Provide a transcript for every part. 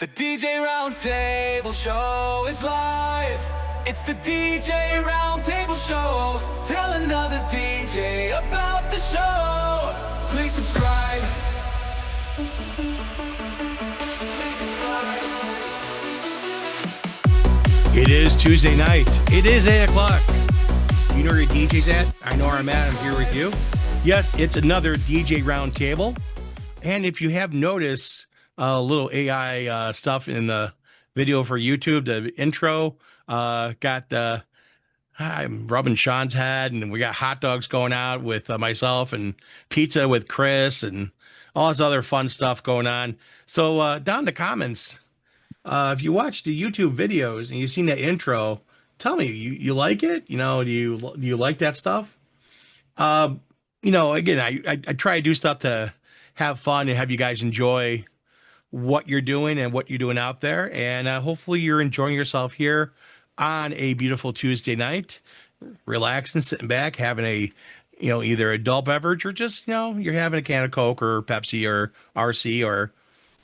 The DJ Roundtable Show is live. It's the DJ Roundtable Show. Tell another DJ about the show. Please subscribe. It is Tuesday night. It is 8 o'clock. You know where your DJ's at? I know where I'm at. I'm here with you. Yes, it's another DJ Roundtable. And if you have noticed a little AI stuff in the video for YouTube, the intro got the I'm rubbing Sean's head, and we got hot dogs going out with myself, and pizza with Chris, and all this other fun stuff going on. So down in the comments, if you watch the YouTube videos and you've seen that intro, tell me you like it. You know, do you like that stuff? Again, I try to do stuff to have fun and have you guys enjoy what you're doing and what you're doing out there, and hopefully you're enjoying yourself here on a beautiful Tuesday night, relaxing, sitting back, having a either adult beverage or just you're having a can of Coke or Pepsi or RC, or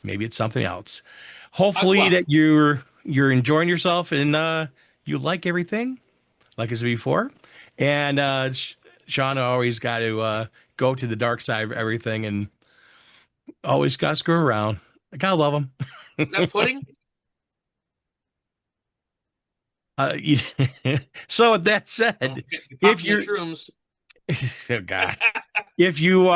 maybe it's something else. Hopefully that you're enjoying yourself and you like everything like I said before. And Sean always got to go to the dark side of everything and always got to screw around. I gotta love him. Is that pudding? So with that said, if you're shrooms. Oh God, if you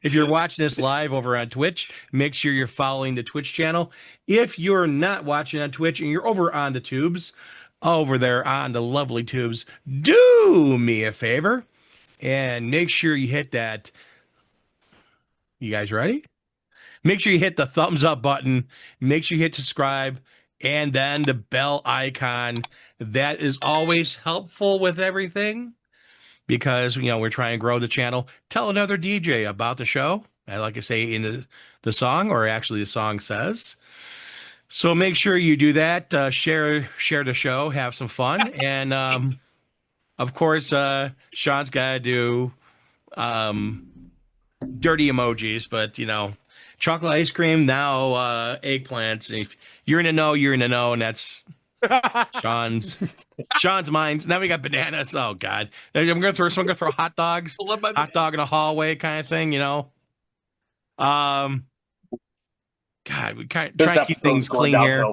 if you're watching this live over on Twitch, make sure you're following the Twitch channel. If you're not watching on Twitch and you're over on the tubes, over there on the lovely tubes, do me a favor and make sure you hit that. You guys ready? Make sure you hit the thumbs up button. Make sure you hit subscribe and then the bell icon. That is always helpful with everything because, we're trying to grow the channel. Tell another DJ about the show. Like I say in the song, or actually the song says. So make sure you do that. Share the show. Have some fun. And, of course, Sean's got to do dirty emojis, but, chocolate ice cream, now eggplants. If you're in the know, you're in the know, and that's Sean's mind. Now we got bananas. Oh God, I'm gonna throw hot dogs, hot dog in a hallway kind of thing. God, we try to keep things clean here.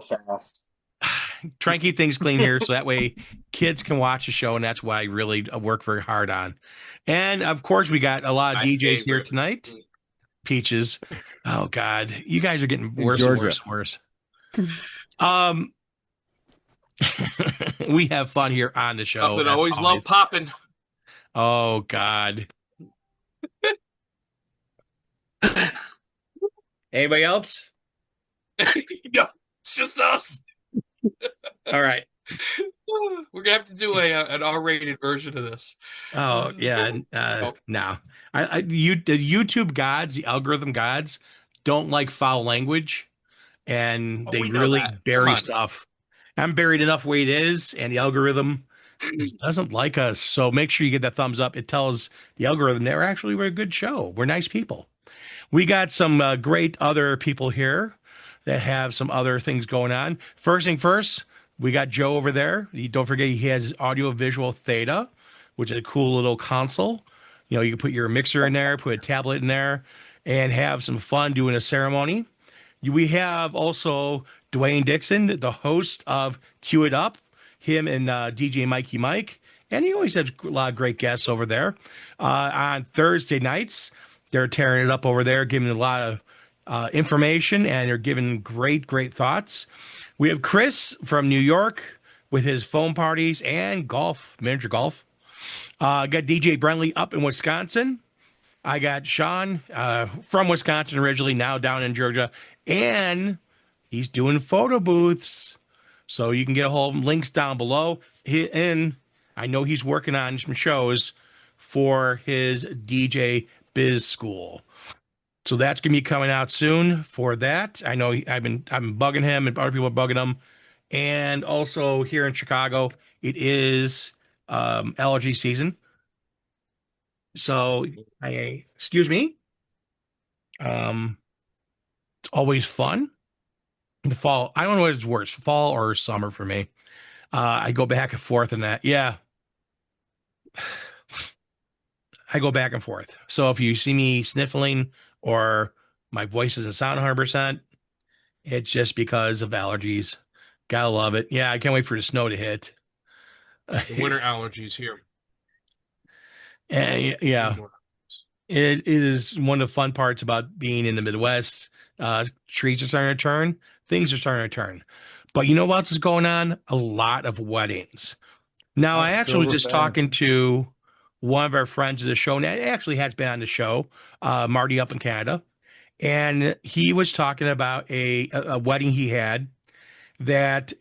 Try and keep things clean here, so that way kids can watch the show, and that's why I really work very hard on. And of course, we got a lot of DJs here tonight. Peaches. Oh God, you guys are getting worse and worse and worse. We have fun here on the show. Something I always love popping. Oh God. Anybody else? No, it's just us. All right. We're gonna have to do an R-rated version of this. Oh yeah. No. The YouTube gods, the algorithm gods, don't like foul language, and they really bury stuff. I'm buried enough way it is, and the algorithm doesn't like us. So make sure you get that thumbs up. It tells the algorithm that we're a good show. We're nice people. We got some great other people here that have some other things going on. First thing first, we got Joe over there. Don't forget he has audio visual theta, which is a cool little console. You can put your mixer in there, put a tablet in there, and have some fun doing a ceremony. We have also Dwayne Dixon, the host of Cue It Up, him and DJ Mikey Mike. And he always has a lot of great guests over there. On Thursday nights, they're tearing it up over there, giving a lot of information, and they're giving great thoughts. We have Chris from New York with his phone parties and golf, miniature golf. I got DJ Brentley up in Wisconsin. I got Sean from Wisconsin originally, now down in Georgia. And he's doing photo booths. So you can get a hold of him. Links down below. And I know he's working on some shows for his DJ Biz School. So that's going to be coming out soon for that. I know I'm bugging him and other people are bugging him. And also here in Chicago, it is allergy season. So excuse me. It's always fun. The fall. I don't know what is worse, fall or summer for me. I go back and forth in that. Yeah, I go back and forth. So if you see me sniffling or my voice doesn't sound 100%, it's just because of allergies. Gotta love it. Yeah, I can't wait for the snow to hit. The winter allergies here. Yeah, it is one of the fun parts about being in the Midwest. Trees are starting to turn, things are starting to turn. But you know what else is going on? A lot of weddings. Now, I actually was just talking to one of our friends of the show, and it actually has been on the show, Marty up in Canada, and he was talking about a wedding he had that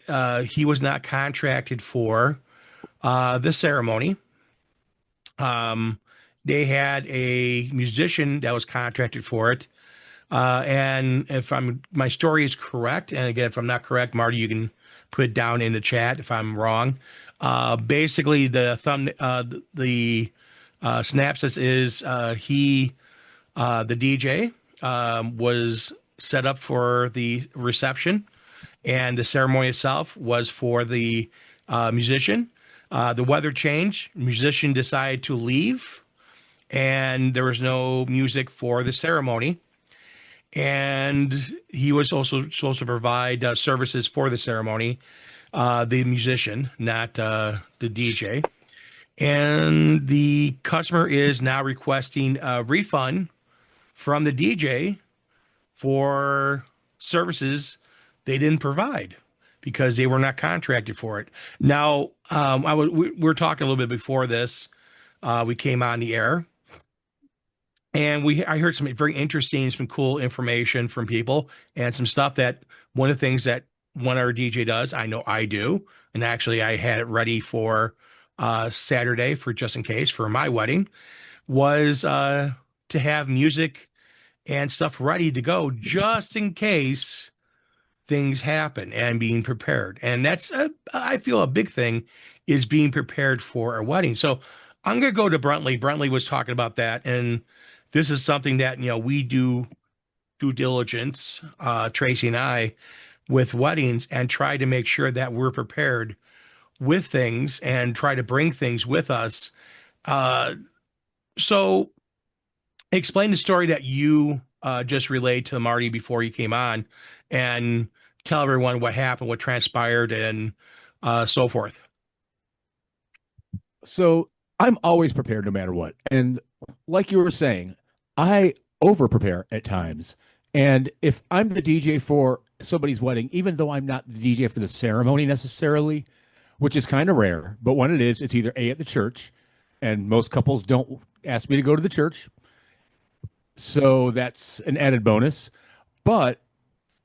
he was not contracted for the ceremony. They had a musician that was contracted for it. And if my story is correct, and again, if I'm not correct, Marty, you can put it down in the chat if I'm wrong. Basically, the synopsis is the DJ was set up for the reception, and the ceremony itself was for the musician. The weather changed. Musician decided to leave, and there was no music for the ceremony. And he was also supposed to provide services for the ceremony, the musician, not the DJ. And the customer is now requesting a refund from the DJ for services they didn't provide because they were not contracted for it. Now, we were talking a little bit before this. We came on the air, and I heard some very interesting, some cool information from people, and some stuff that one of the things that one of our DJ does, I know I do, and actually I had it ready for Saturday for just in case for my wedding, was to have music and stuff ready to go just in case things happen and being prepared. And that's, I feel, a big thing is being prepared for a wedding. So I'm going to go to Bruntley. Bruntley was talking about that. And this is something that, we do due diligence, Tracy and I, with weddings, and try to make sure that we're prepared with things and try to bring things with us. So explain the story that you just relayed to Marty before you came on, and tell everyone what happened, what transpired, and so forth. So I'm always prepared no matter what. And like you were saying, I over prepare at times. And if I'm the DJ for somebody's wedding, even though I'm not the DJ for the ceremony necessarily, which is kind of rare, but when it is, it's either A, at the church, and most couples don't ask me to go to the church. So that's an added bonus. But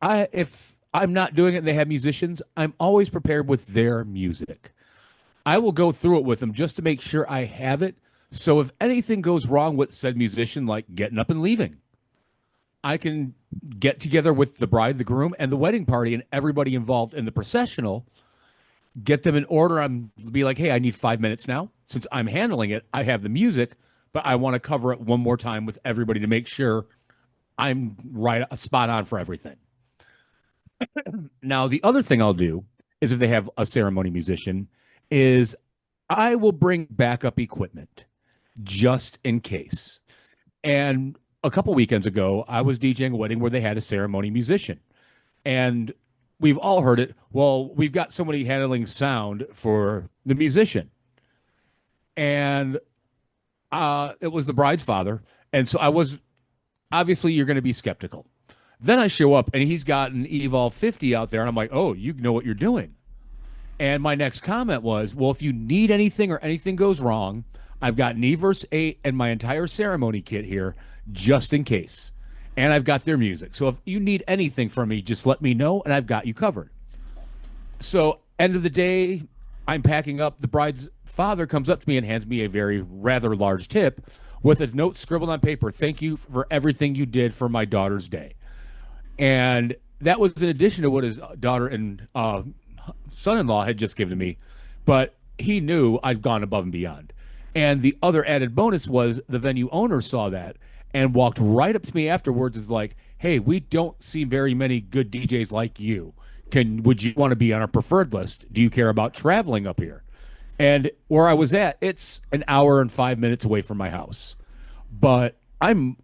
if I'm not doing it and they have musicians, I'm always prepared with their music. I will go through it with them just to make sure I have it. So if anything goes wrong with said musician, like getting up and leaving, I can get together with the bride, the groom, and the wedding party and everybody involved in the processional, get them in order. I'm be like, hey, I need 5 minutes now. Since I'm handling it, I have the music, but I want to cover it one more time with everybody to make sure I'm right, spot on for everything. Now, the other thing I'll do is if they have a ceremony musician is I will bring backup equipment just in case. And a couple weekends ago, I was DJing a wedding where they had a ceremony musician. And we've all heard it. Well, we've got somebody handling sound for the musician. And it was the bride's father. And so I was, obviously, you're going to be skeptical. Then I show up, and he's got an Evolve 50 out there, and I'm like, oh, you know what you're doing. And my next comment was, well, if you need anything or anything goes wrong, I've got an Everse 8 and my entire ceremony kit here just in case. And I've got their music. So if you need anything from me, just let me know, and I've got you covered. So end of the day, I'm packing up. The bride's father comes up to me and hands me a rather large tip with a note scribbled on paper. Thank you for everything you did for my daughter's day. And that was in addition to what his daughter and son-in-law had just given to me. But he knew I'd gone above and beyond. And the other added bonus was the venue owner saw that and walked right up to me afterwards, is like, hey, we don't see very many good DJs like you. Would you want to be on our preferred list? Do you care about traveling up here? And where I was at, it's an hour and 5 minutes away from my house. But I'm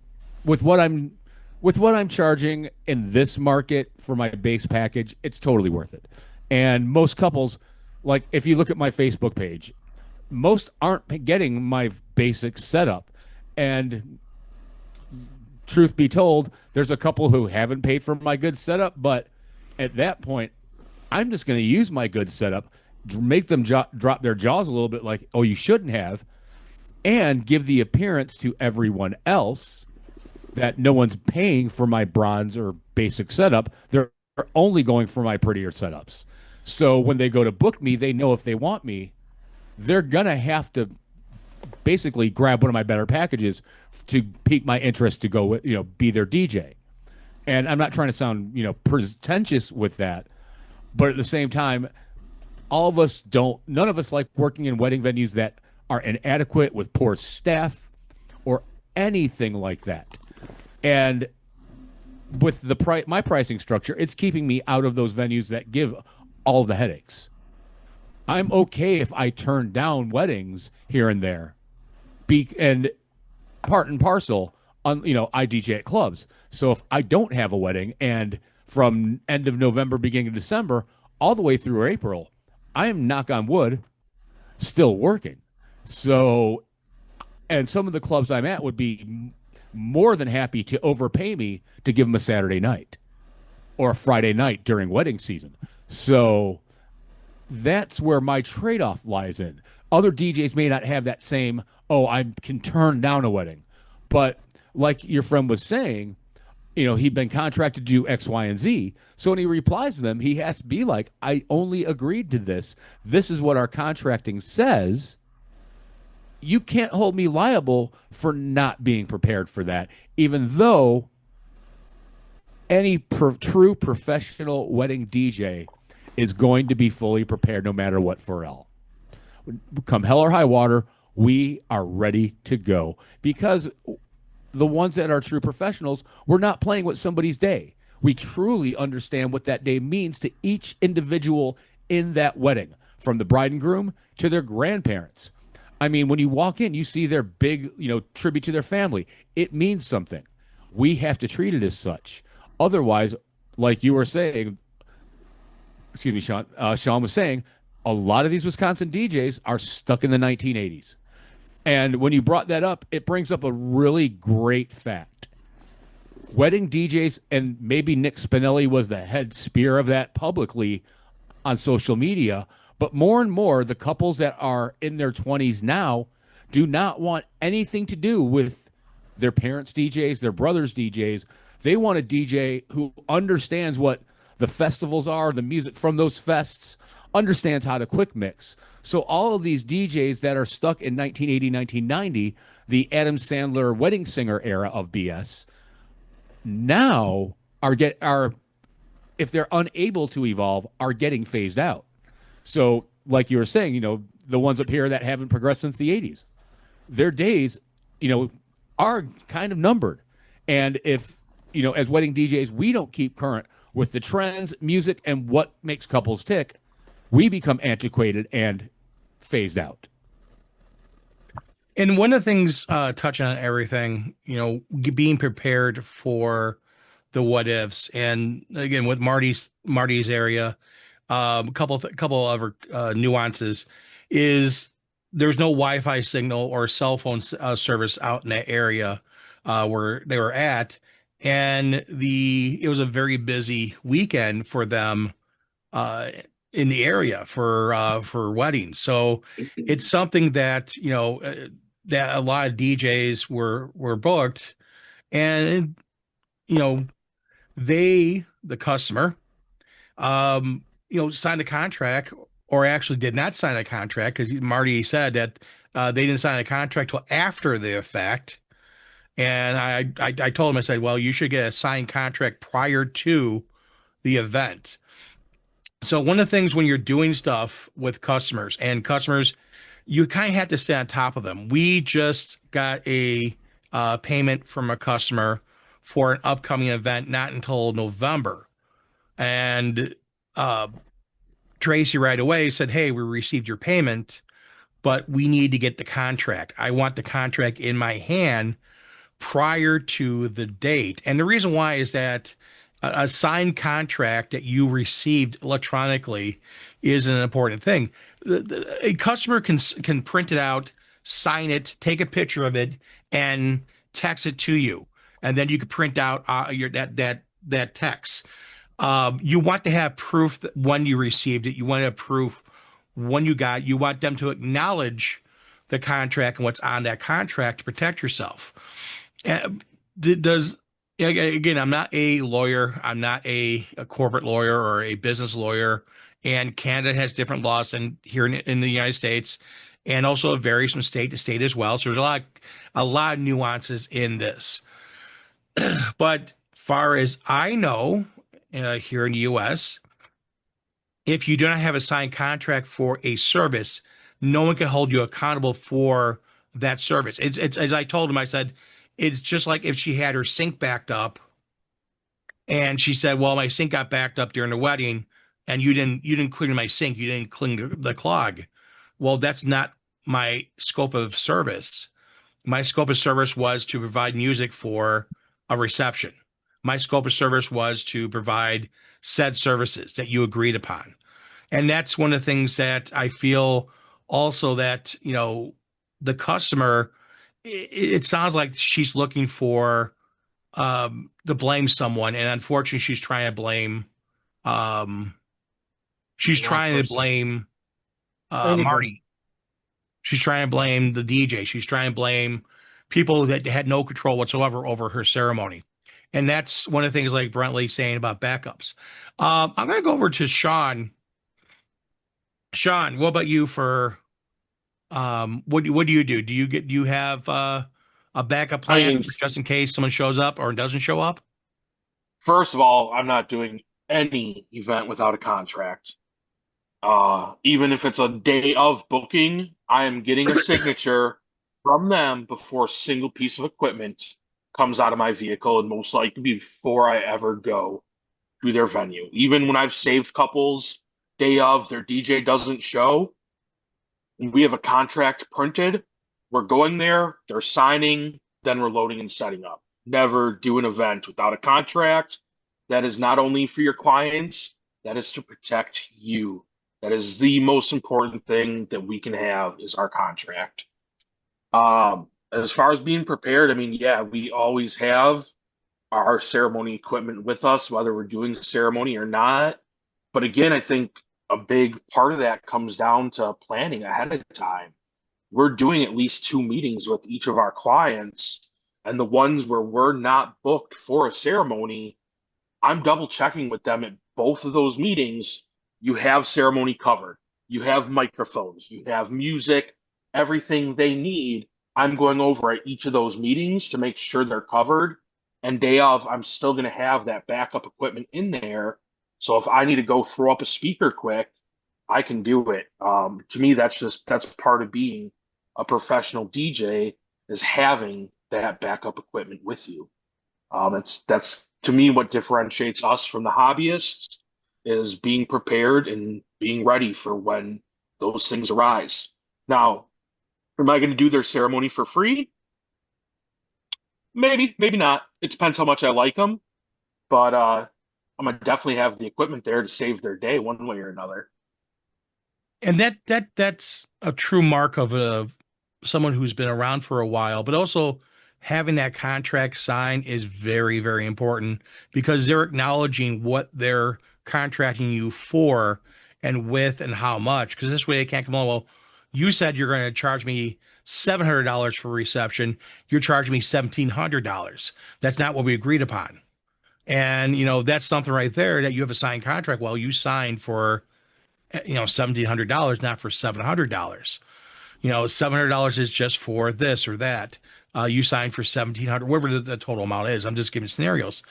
with what I'm with what I'm charging in this market for my base package, it's totally worth it. And most couples, like if you look at my Facebook page, most aren't getting my basic setup. And truth be told, there's a couple who haven't paid for my good setup, but at that point, I'm just going to use my good setup, make them drop their jaws a little bit like, oh, you shouldn't have, and give the appearance to everyone else that no one's paying for my bronze or basic setup. They're only going for my prettier setups. So when they go to book me, they know if they want me, they're going to have to basically grab one of my better packages to pique my interest to go with, be their DJ. And I'm not trying to sound, pretentious with that, but at the same time, none of us like working in wedding venues that are inadequate with poor staff or anything like that. And with my pricing structure, it's keeping me out of those venues that give all the headaches. I'm okay if I turn down weddings here and there, and part and parcel on, I DJ at clubs. So if I don't have a wedding, and from end of November, beginning of December, all the way through April, I am, knock on wood, still working. So, and some of the clubs I'm at would be more than happy to overpay me to give them a Saturday night or a Friday night during wedding season. So that's where my trade-off lies in. Other DJs may not have that same, oh, I can turn down a wedding. But like your friend was saying, he'd been contracted to do X, Y, and Z. So when he replies to them, he has to be like, I only agreed to this. This is what our contracting says. You can't hold me liable for not being prepared for that, even though any true professional wedding DJ is going to be fully prepared no matter what for L. Come hell or high water, we are ready to go, because the ones that are true professionals, we're not playing with somebody's day. We truly understand what that day means to each individual in that wedding, from the bride and groom to their grandparents. I mean, when you walk in, you see their big, tribute to their family. It means something. We have to treat it as such. Otherwise, like you were saying, excuse me, Sean. Sean was saying, a lot of these Wisconsin DJs are stuck in the 1980s. And when you brought that up, it brings up a really great fact. Wedding DJs, and maybe Nick Spinelli was the head spear of that publicly on social media, but more and more, the couples that are in their 20s now do not want anything to do with their parents' DJs, their brothers' DJs. They want a DJ who understands what the festivals are, the music from those fests, understands how to quick mix. So all of these DJs that are stuck in 1980, 1990, the Adam Sandler wedding singer era of BS, now are if they're unable to evolve, are getting phased out. So like you were saying, the ones up here that haven't progressed since the 80s, their days, are kind of numbered. And if, as wedding DJs, we don't keep current with the trends, music, and what makes couples tick, we become antiquated and phased out. And one of the things, touching on everything, being prepared for the what ifs, and again with Marty's area, a couple other nuances is there's no Wi-Fi signal or cell phone service out in that area where they were at, and it was a very busy weekend for them in the area for weddings. So it's something that that a lot of DJs were booked, and the customer signed a contract, or actually did not sign a contract, because Marty said that they didn't sign a contract till after the effect. And I told him, I said, well, you should get a signed contract prior to the event. So one of the things when you're doing stuff with customers, you kind of have to stay on top of them. We just got a payment from a customer for an upcoming event, not until November. And Tracy right away said, "Hey, we received your payment, but we need to get the contract. I want the contract in my hand prior to the date." And the reason why is that a signed contract that you received electronically is an important thing. A customer can print it out, sign it, take a picture of it, and text it to you, and then you can print out that text. You want to have proof that when you received it. You want to have proof when you got. You want them to acknowledge the contract and what's on that contract to protect yourself. Does Again, I'm not a lawyer. I'm not a corporate lawyer or a business lawyer. And Canada has different laws than here in the United States, and also it varies from state to state as well. So there's a lot of nuances in this. But far as I know, here in the U.S., if you do not have a signed contract for a service, no one can hold you accountable for that service. It's as I told him, I said, it's just like if she had her sink backed up and she said, "Well, my sink got backed up during the wedding and you didn't clean my sink, you didn't clean the clog." Well, that's not my scope of service. My scope of service was to provide music for a reception. My scope of service was to provide said services that you agreed upon. And that's one of the things that I feel also that, the customer, it sounds like she's looking for to blame someone. And unfortunately, um, she's trying to blame Marty. She's trying to blame the DJ. She's trying to blame people that had no control whatsoever over her ceremony. And that's one of the things like Brentley saying about backups. I'm going to go over to Sean. Sean, what about you for what do you do? Do you have a backup plan just in case someone shows up or doesn't show up? First of all, I'm not doing any event without a contract. Even if it's a day of booking, I am getting a signature from them before a single piece of equipment comes out of my vehicle, and most likely before I ever go to their venue. Even when I've saved couples, day of, their DJ doesn't show, and we have a contract printed, we're going there, they're signing, then we're loading and setting up. Never do an event without a contract. That is not only for your clients, that is to protect you. That is the most important thing that we can have is our contract. As far as being prepared, I mean, yeah, we always have our ceremony equipment with us, whether we're doing the ceremony or not. But again, I think a big part of that comes down to planning ahead of time. We're doing at least 2 meetings with each of our clients, and the ones where we're not booked for a ceremony, I'm double checking with them at both of those meetings. You have ceremony covered. You have microphones. You have music, everything they need. I'm going over at each of those meetings to make sure they're covered. And day of, I'm still going to have that backup equipment in there. So if I need to go throw up a speaker quick, I can do it. To me, that's part of being a professional DJ, is having that backup equipment with you. That's to me what differentiates us from the hobbyists, is being prepared and being ready for when those things arise. Now, am I going to do their ceremony for free? Maybe, maybe not. It depends how much I like them. But I'm going to definitely have the equipment there to save their day one way or another. And that's a true mark of someone who's been around for a while, but also having that contract signed is very, very important, because they're acknowledging what they're contracting you for and with and how much. Because this way they can't come on, well, you said you're going to charge me $700 for reception. You're charging me $1,700. That's not what we agreed upon. And, that's something right there that you have a signed contract. Well, you signed for, $1,700, not for $700. $700 is just for this or that. You signed for $1,700, whatever the total amount is. I'm just giving scenarios.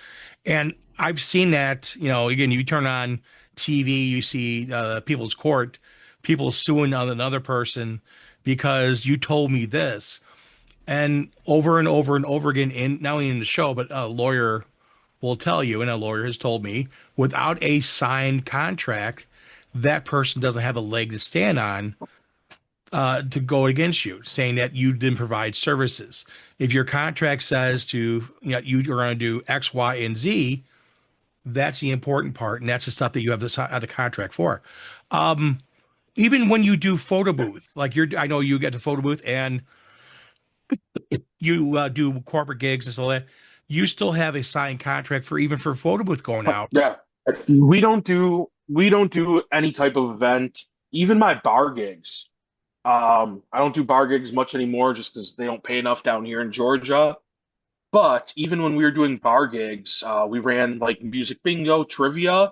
And I've seen that, again, you turn on TV, you see People's Court, people suing on another person because you told me this. And over and over again, in not only in the show, but a lawyer will tell you, and a lawyer has told me, without a signed contract, that person doesn't have a leg to stand on to go against you, saying that you didn't provide services. If your contract says you're going to do X, Y, and Z, that's the important part, and that's the stuff that you have the contract for. Even when you do photo booth, like I know you get the photo booth and you do corporate gigs and stuff like that, you still have a signed contract for even for photo booth going out. Yeah. We don't do any type of event. Even my bar gigs. I don't do bar gigs much anymore just because they don't pay enough down here in Georgia. But even when we were doing bar gigs, we ran like music bingo, trivia.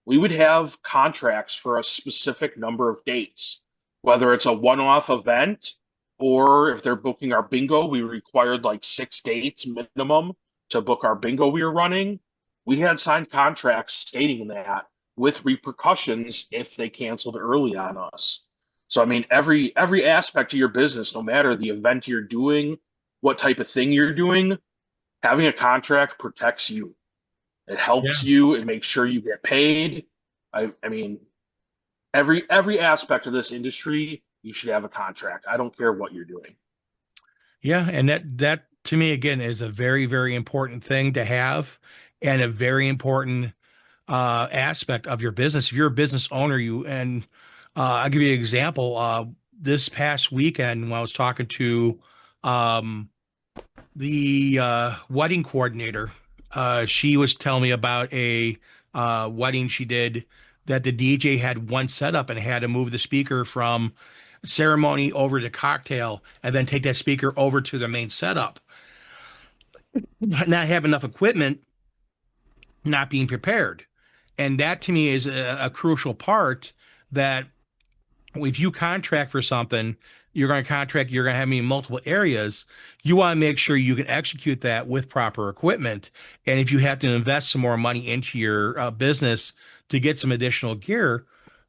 We would have contracts for a specific number of dates, whether it's a one-off event or if they're booking our bingo, we required like 6 dates minimum to book our bingo we were running. We had signed contracts stating that with repercussions if they canceled early on us. So I mean, every aspect of your business, no matter the event you're doing, what type of thing you're doing, having a contract protects you. It helps Yeah. you. It makes sure you get paid. I mean, every aspect of this industry, you should have a contract. I don't care what you're doing. Yeah, and that to me again is a very, very important thing to have and a very important aspect of your business. If you're a business owner, I'll give you an example. This past weekend, when I was talking to um, the wedding coordinator, she was telling me about a wedding she did that the DJ had one setup and had to move the speaker from ceremony over to cocktail and then take that speaker over to the main setup. Not have enough equipment, not being prepared. And that to me is a crucial part that if you contract for something, you're going to have me in multiple areas. You want to make sure you can execute that with proper equipment. And if you have to invest some more money into your business to get some additional gear,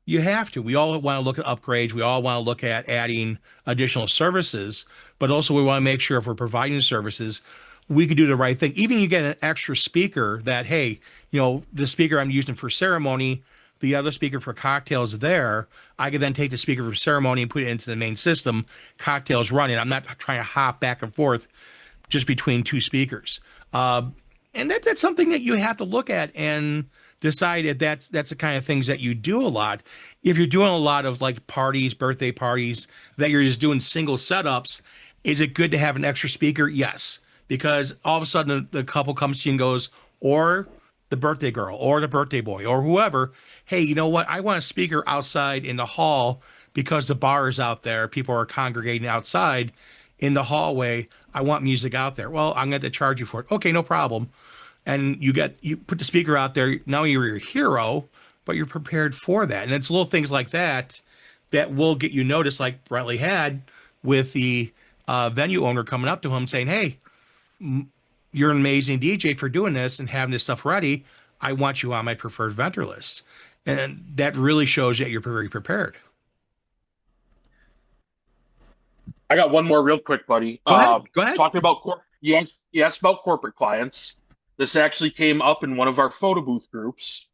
you have to. We all want to look at upgrades. We all want to look at adding additional services, but also we want to make sure if we're providing services, we can do the right thing. Even you get an extra speaker that, hey, the speaker I'm using for ceremony, the other speaker for cocktails there. I could then take the speaker for ceremony and put it into the main system. Cocktails running. I'm not trying to hop back and forth just between two speakers. And that's something that you have to look at and decide if that's the kind of things that you do a lot. If you're doing a lot of like parties, birthday parties, that you're just doing single setups, is it good to have an extra speaker? Yes, because all of a sudden the couple comes to you and goes, or the birthday girl or the birthday boy or whoever, hey, you know what? I want a speaker outside in the hall because the bar is out there. People are congregating outside in the hallway. I want music out there. Well, I'm going to charge you for it. Okay, no problem. And you put the speaker out there. Now you're a hero, but you're prepared for that. And it's little things like that that will get you noticed, like Brentley had with the venue owner coming up to him saying, hey, you're an amazing DJ for doing this and having this stuff ready. I want you on my preferred vendor list. And that really shows that you're very prepared. I got one more real quick, buddy. Go ahead. Go ahead. Talking about you asked about corporate clients. This actually came up in one of our photo booth groups.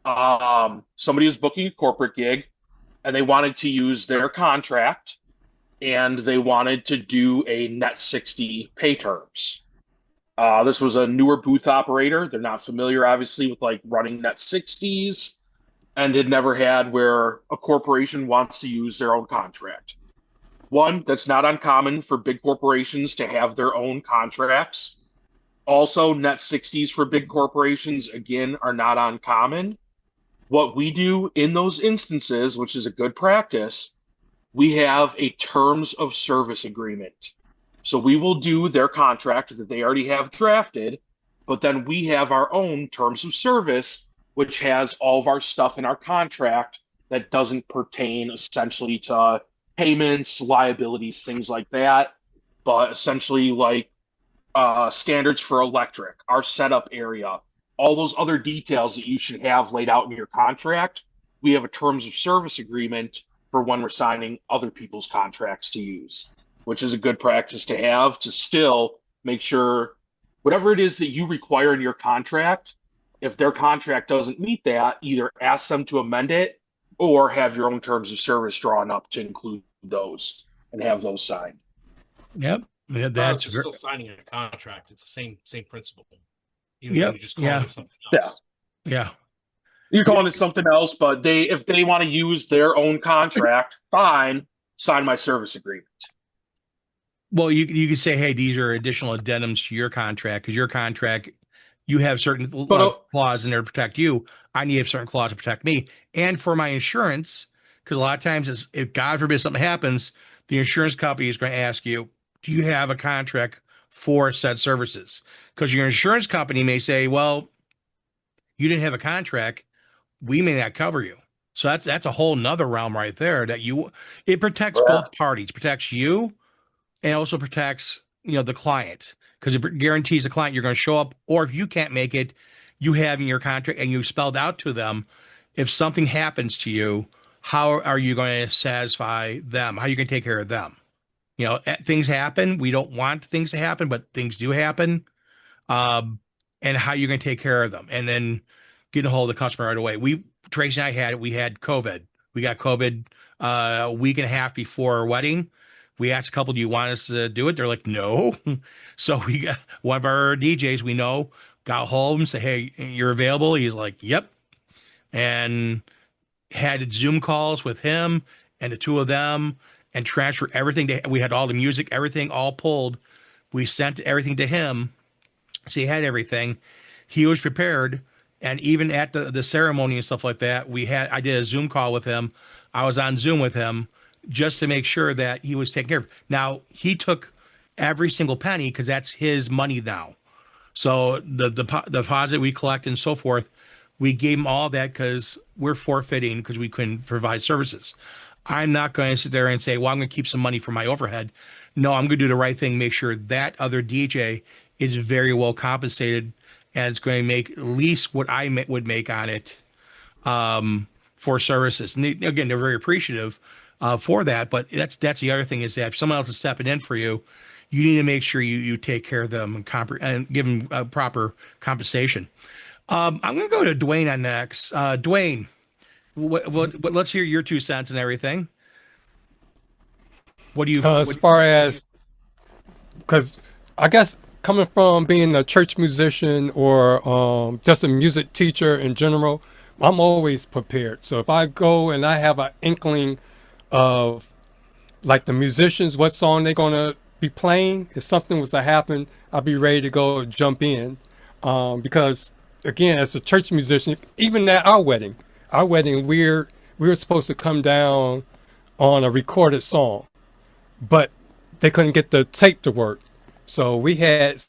Somebody was booking a corporate gig, and they wanted to use their contract, and they wanted to do a net 60 pay terms. This was a newer booth operator. They're not familiar, obviously, with like running net 60s, and had never had where a corporation wants to use their own contract. One, that's not uncommon for big corporations to have their own contracts. Also, net 60s for big corporations, again, are not uncommon. What we do in those instances, which is a good practice, we have a terms of service agreement. So we will do their contract that they already have drafted, but then we have our own terms of service, which has all of our stuff in our contract that doesn't pertain essentially to payments, liabilities, things like that, but essentially like standards for electric, our setup area, all those other details that you should have laid out in your contract. We have a terms of service agreement for when we're signing other people's contracts to use. which is a good practice to have to still make sure whatever it is that you require in your contract, if their contract doesn't meet that, either ask them to amend it or have your own terms of service drawn up to include those and have those signed. Yep. Yeah, That's still signing a contract. It's the same principle. Even Yep. though you just call it something Yeah. else. Yeah. You're calling it something else, but if they want to use their own contract, fine, sign my service agreement. Well, you could say, hey, these are additional addendums to your contract because your contract, you have certain clauses in there to protect you. I need a certain clause to protect me. And for my insurance, because a lot of times, if God forbid something happens, the insurance company is going to ask you, do you have a contract for said services? Because your insurance company may say, well, you didn't have a contract. We may not cover you. So that's a whole nother realm right there that it protects both parties, protects you and also protects, the client, because it guarantees the client you're going to show up, or if you can't make it, you have in your contract and you spelled out to them, if something happens to you, how are you going to satisfy them? How are you going to take care of them? Things happen. We don't want things to happen, but things do happen. And how you're going to take care of them, and then getting a hold of the customer right away. Tracy and I we had COVID. We got COVID a week and a half before our wedding. We asked a couple, do you want us to do it? They're like, no. So we got one of our DJs we know, got home, said, hey, you're available? He's like, yep. And had Zoom calls with him and the two of them and transferred everything. We had all the music, everything all pulled. We sent everything to him. So he had everything. He was prepared. And even at the ceremony and stuff like that, I did a Zoom call with him. I was on Zoom with him just to make sure that he was taken care of. Now, he took every single penny because that's his money now. So the deposit we collect and so forth, we gave him all that because we're forfeiting because we couldn't provide services. I'm not going to sit there and say, well, I'm going to keep some money for my overhead. No, I'm going to do the right thing, make sure that other DJ is very well compensated and it's going to make at least what I would make on it for services. And again, they're very appreciative for that. But that's the other thing is that if someone else is stepping in for you, you need to make sure you take care of them and give them proper compensation. I'm going to go to Dwayne on next. Dwayne, let's hear your 2 cents and everything. What do you far as, because I guess coming from being a church musician or just a music teacher in general, I'm always prepared. So if I go and I have an inkling of like the musicians, what song they're going to be playing, if something was to happen, I'll be ready to go jump in. Because again, as a church musician, even at our wedding, we were supposed to come down on a recorded song, but they couldn't get the tape to work. So we had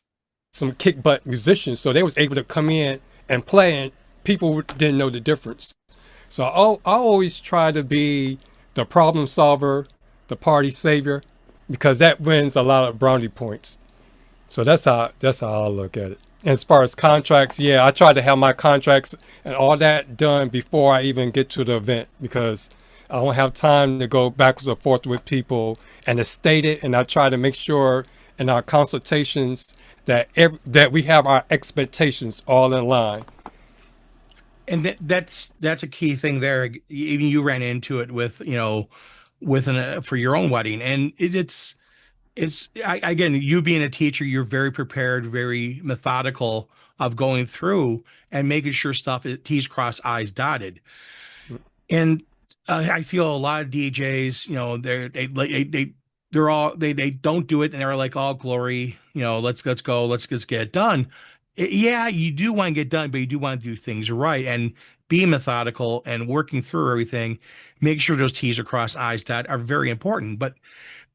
some kick butt musicians, so they was able to come in and play, and people didn't know the difference. So I always try to be the problem solver, the party savior, because that wins a lot of brownie points. So that's how I look at it. And as far as contracts, yeah, I try to have my contracts and all that done before I even get to the event, because I don't have time to go backwards and forth with people and to state it. And I try to make sure in our consultations that we have our expectations all in line. And that's a key thing there. Even you ran into it with for your own wedding, and again, you being a teacher, you're very prepared, very methodical of going through and making sure stuff is T's crossed, I's dotted. And I feel a lot of DJs, they don't do it, and they're like, all glory, let's go, let's just get it done. Yeah, you do want to get done, but you do want to do things right and be methodical and working through everything. Make sure those T's are crossed, I's dotted are very important. But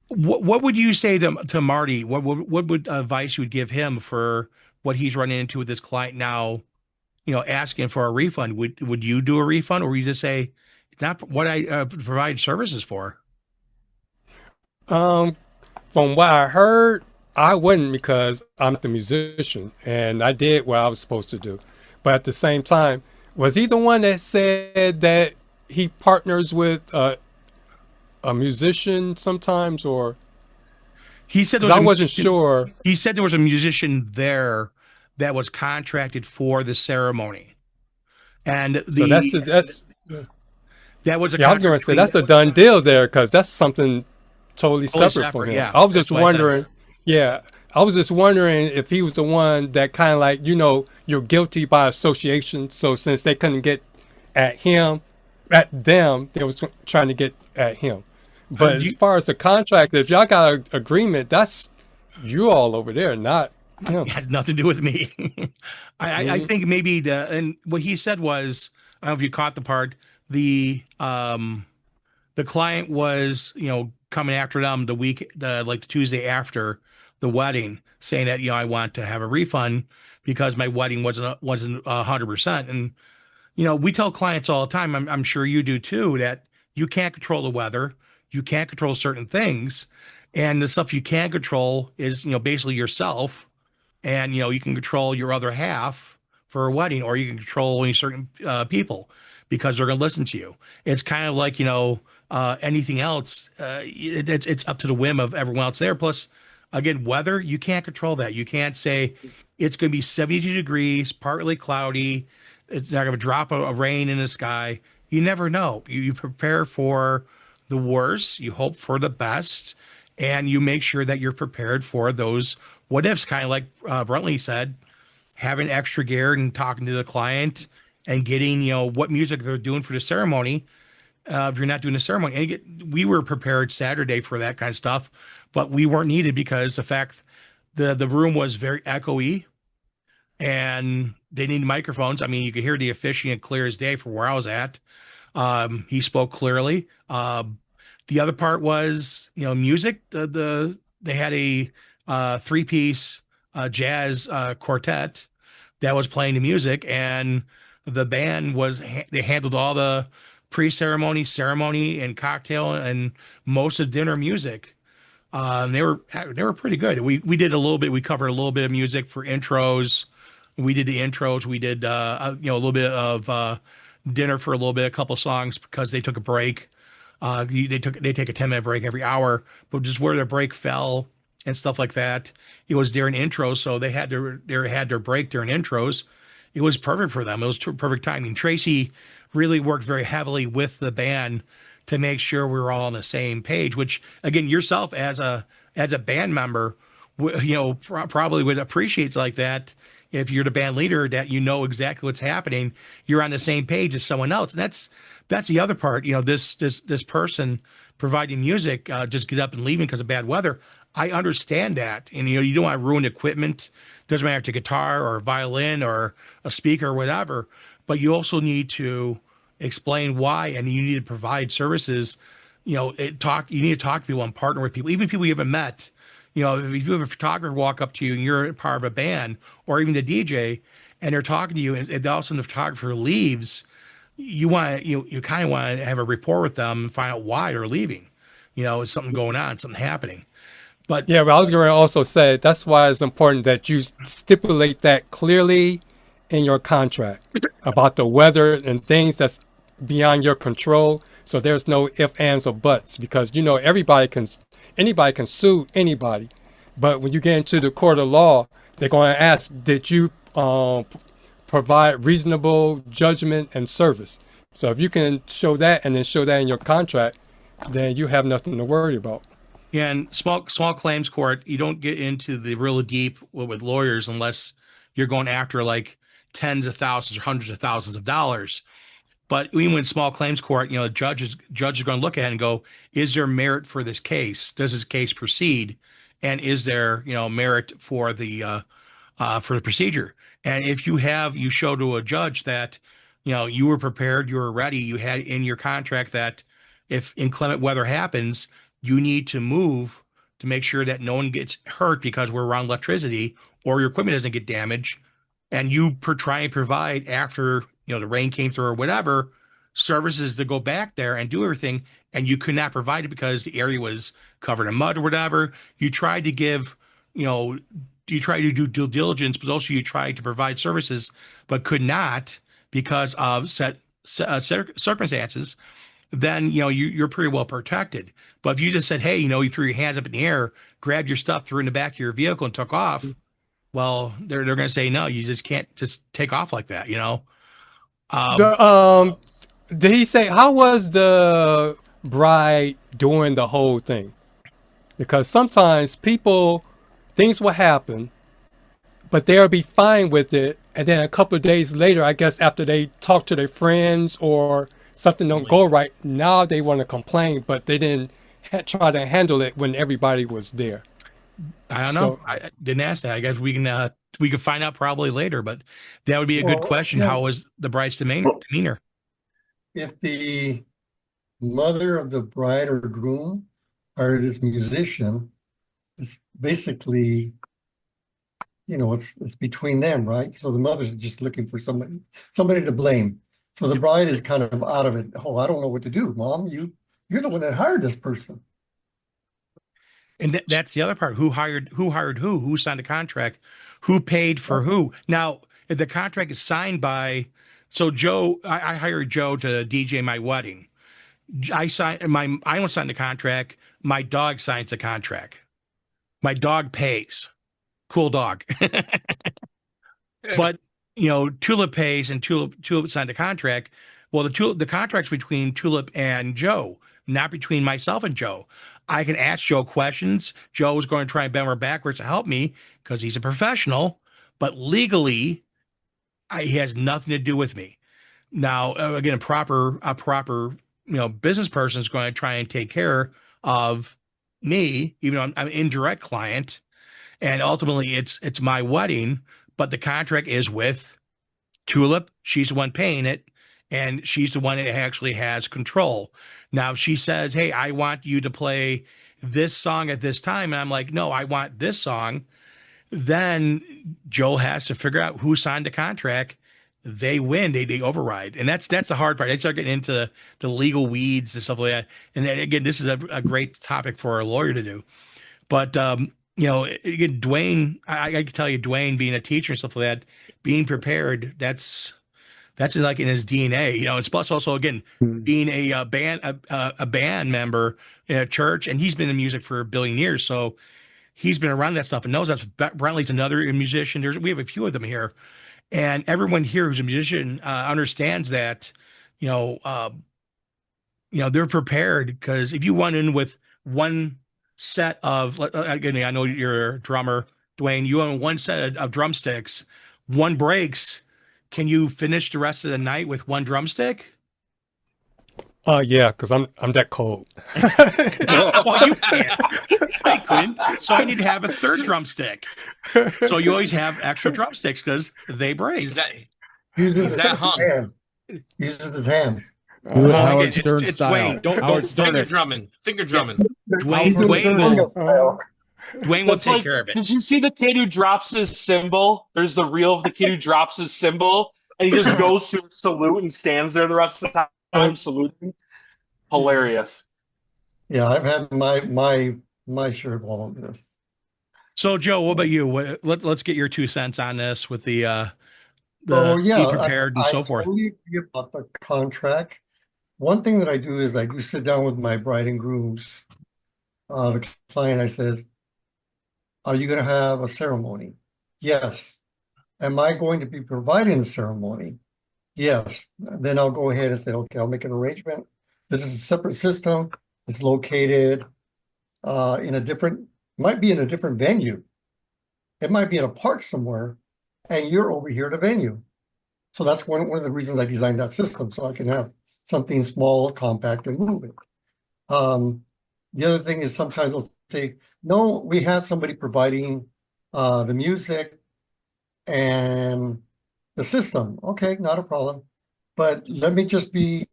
what would you say to Marty? What would advice you would give him for what he's running into with this client now? Asking for a refund. Would you do a refund, or would you just say it's not what I provide services for? From what I heard, I wouldn't, because I'm the musician and I did what I was supposed to do. But at the same time, was he the one that said that he partners with a musician sometimes, or? He said there Because was I a wasn't musician, sure. he said there was a musician there that was contracted for the ceremony. And So that's that was a yeah. I was contract going to say between that's a done deal there because that's something totally totally separate from separate. him. Yeah, I was just that's why I said. wondering. Yeah, I was just wondering if he was the one that kind of like you're guilty by association. So since they couldn't get at him, at them, they was trying to get at him. But as You, far as the contract, if y'all got an agreement, that's you all over there, not it him. has nothing to do with me. I Mhm. think maybe and what he said was, I don't know if you caught the part, the client was, coming after them the Tuesday after the wedding, saying that, I want to have a refund because my wedding wasn't 100%. And, we tell clients all the time, I'm sure you do too, that you can't control the weather, you can't control certain things. And the stuff you can control is, basically yourself, and you can control your other half for a wedding, or you can control only certain people because they're going to listen to you. It's kind of like anything else. It's up to the whim of everyone else there. Plus, again, weather, you can't control that. You can't say it's going to be 72 degrees, partly cloudy, it's not going to drop a rain in the sky. You never know. You prepare for the worst, you hope for the best, and you make sure that you're prepared for those what ifs, kind of like Bruntley said, having extra gear and talking to the client and getting, what music they're doing for the ceremony. If you're not doing the ceremony, and we were prepared Saturday for that kind of stuff, but we weren't needed because the fact the room was very echoey and they needed microphones. I mean, you could hear the officiant clear as day from where I was at. He spoke clearly. The other part was, music. They had a three-piece jazz quartet that was playing the music, and the band they handled all the pre-ceremony, ceremony, and cocktail, and most of dinner music. And they were pretty good. We did a little bit. We covered a little bit of music for intros. We did the intros. We did a little bit of dinner for a little bit, a couple songs because they took a break. They take a 10-minute break every hour, but just where their break fell and stuff like that, it was during intros, so they had their break during intros. It was perfect for them. It was perfect timing. Tracy really worked very heavily with the band to make sure we were all on the same page. Which, again, yourself as a band member, probably would appreciate like that. If you're the band leader, that exactly what's happening, you're on the same page as someone else, and that's the other part. This person providing music just get up and leaving because of bad weather. I understand that, and you don't want to ruin equipment. Doesn't matter if it's a guitar or a violin or a speaker or whatever, but you also need to explain why, and you need to provide services. You need to talk to people and partner with people, even people you haven't met. If you have a photographer walk up to you and you're part of a band, or even the DJ, and they're talking to you, and all of a sudden the photographer leaves, you kind of want to have a rapport with them and find out why they're leaving. It's something going on, something happening. But Yeah, but I was going to also say that's why it's important that you stipulate that clearly in your contract about the weather and things that's beyond your control. So there's no ifs, ands, or buts because anybody can sue anybody. But when you get into the court of law, they're going to ask, did you provide reasonable judgment and service? So if you can show that and then show that in your contract, then you have nothing to worry about. in small claims court, you don't get into the really deep with lawyers unless you're going after like tens of thousands or hundreds of thousands of dollars. But even in small claims court, the judge is going to look at it and go, is there merit for this case? Does this case proceed? And is there, merit for the procedure? And if you show to a judge that, you were prepared, you were ready, you had in your contract that if inclement weather happens, you need to move to make sure that no one gets hurt because we're around electricity, or your equipment doesn't get damaged, and you try and provide after the rain came through or whatever services to go back there and do everything, and you could not provide it because the area was covered in mud or whatever. You tried to give, you try to do due diligence, but also you tried to provide services, but could not because of set circumstances. then you're pretty well protected. But if you just said, hey, you threw your hands up in the air, grabbed your stuff, threw it in the back of your vehicle, and took off, well, they're going to say no. You just can't just take off like that. The did he say how was the bride doing the whole thing? Because sometimes things will happen, but they'll be fine with it, and then a couple of days later, I guess after they talk to their friends or something don't go right, now they want to complain, but they didn't try to handle it when everybody was there. I don't know. I didn't ask that. I guess we can find out probably later, but that would be a good question. Yeah. How was the bride's demeanor? If the mother of the bride or groom hired this musician, it's basically, it's between them, right? So the mother's just looking for somebody to blame. So the bride is kind of out of it. Oh, I don't know what to do, Mom. You're the one that hired this person. And that's the other part. Who hired who? Who signed the contract? Who paid for who? Now, if the contract is signed by, so Joe, I hired Joe to DJ my wedding. I don't sign the contract. My dog signs the contract. My dog pays. Cool dog. But Tulip pays and Tulip signed the contract. Well, the contract's between Tulip and Joe, not between myself and Joe. I can ask Joe questions. Joe is going to try and bend over backwards to help me because he's a professional, but legally, he has nothing to do with me. Now, again, a proper business person is going to try and take care of me, even though I'm an indirect client, and ultimately it's my wedding, but the contract is with Tulip. She's the one paying it, and she's the one that actually has control. Now, if she says, hey, I want you to play this song at this time, and I'm like, no, I want this song, then Joe has to figure out who signed the contract. They win, they override. And that's the hard part. I start getting into the legal weeds and stuff like that. And then, again, this is a great topic for a lawyer to do. But again, Dwayne, I can tell you, Dwayne being a teacher and stuff like that, being prepared, that's like in his DNA. It's plus also, again, being a band member in a church, and he's been in music for a billion years, so he's been around that stuff and knows that. Brentley's another musician. We have a few of them here, and everyone here who's a musician understands that. They're prepared, because if you went in with one set of, again, I know you're a drummer, Dwayne, you own one set of drumsticks, one breaks. Can you finish the rest of the night with one drumstick? Yeah, because I'm that cold. Well, you can't. I couldn't. So I need to have a third drumstick. So you always have extra drumsticks because they break. Uses that hung? hand. Uses his hand. Do it Well, Howard again, Stern it's style. Dwayne. Don't Howard Stern. Finger drumming. Dwayne will That's take like, care of it. did you see the kid who drops his cymbal? There's the reel of the kid who drops his cymbal, and he just goes to salute and stands there the rest of the time saluting. Hilarious. Yeah, I've had my share of all of this. So, Joe, what about you? Let's get your 2 cents on this with the yeah, be prepared and so forth. I totally agree about the contract. One thing that I do is I do sit down with my bride and grooms, the client. I said, are you going to have a ceremony? Yes. Am I going to be providing the ceremony? Yes. Then I'll go ahead and say, okay, I'll make an arrangement. This is a separate system. It's located might be in a different venue. It might be in a park somewhere, and you're over here at a venue. So that's one of the reasons I designed that system, so I can have something small, compact, and move it. The other thing is sometimes they'll say, no, we have somebody providing the music and the system. Okay, not a problem. But let me just be,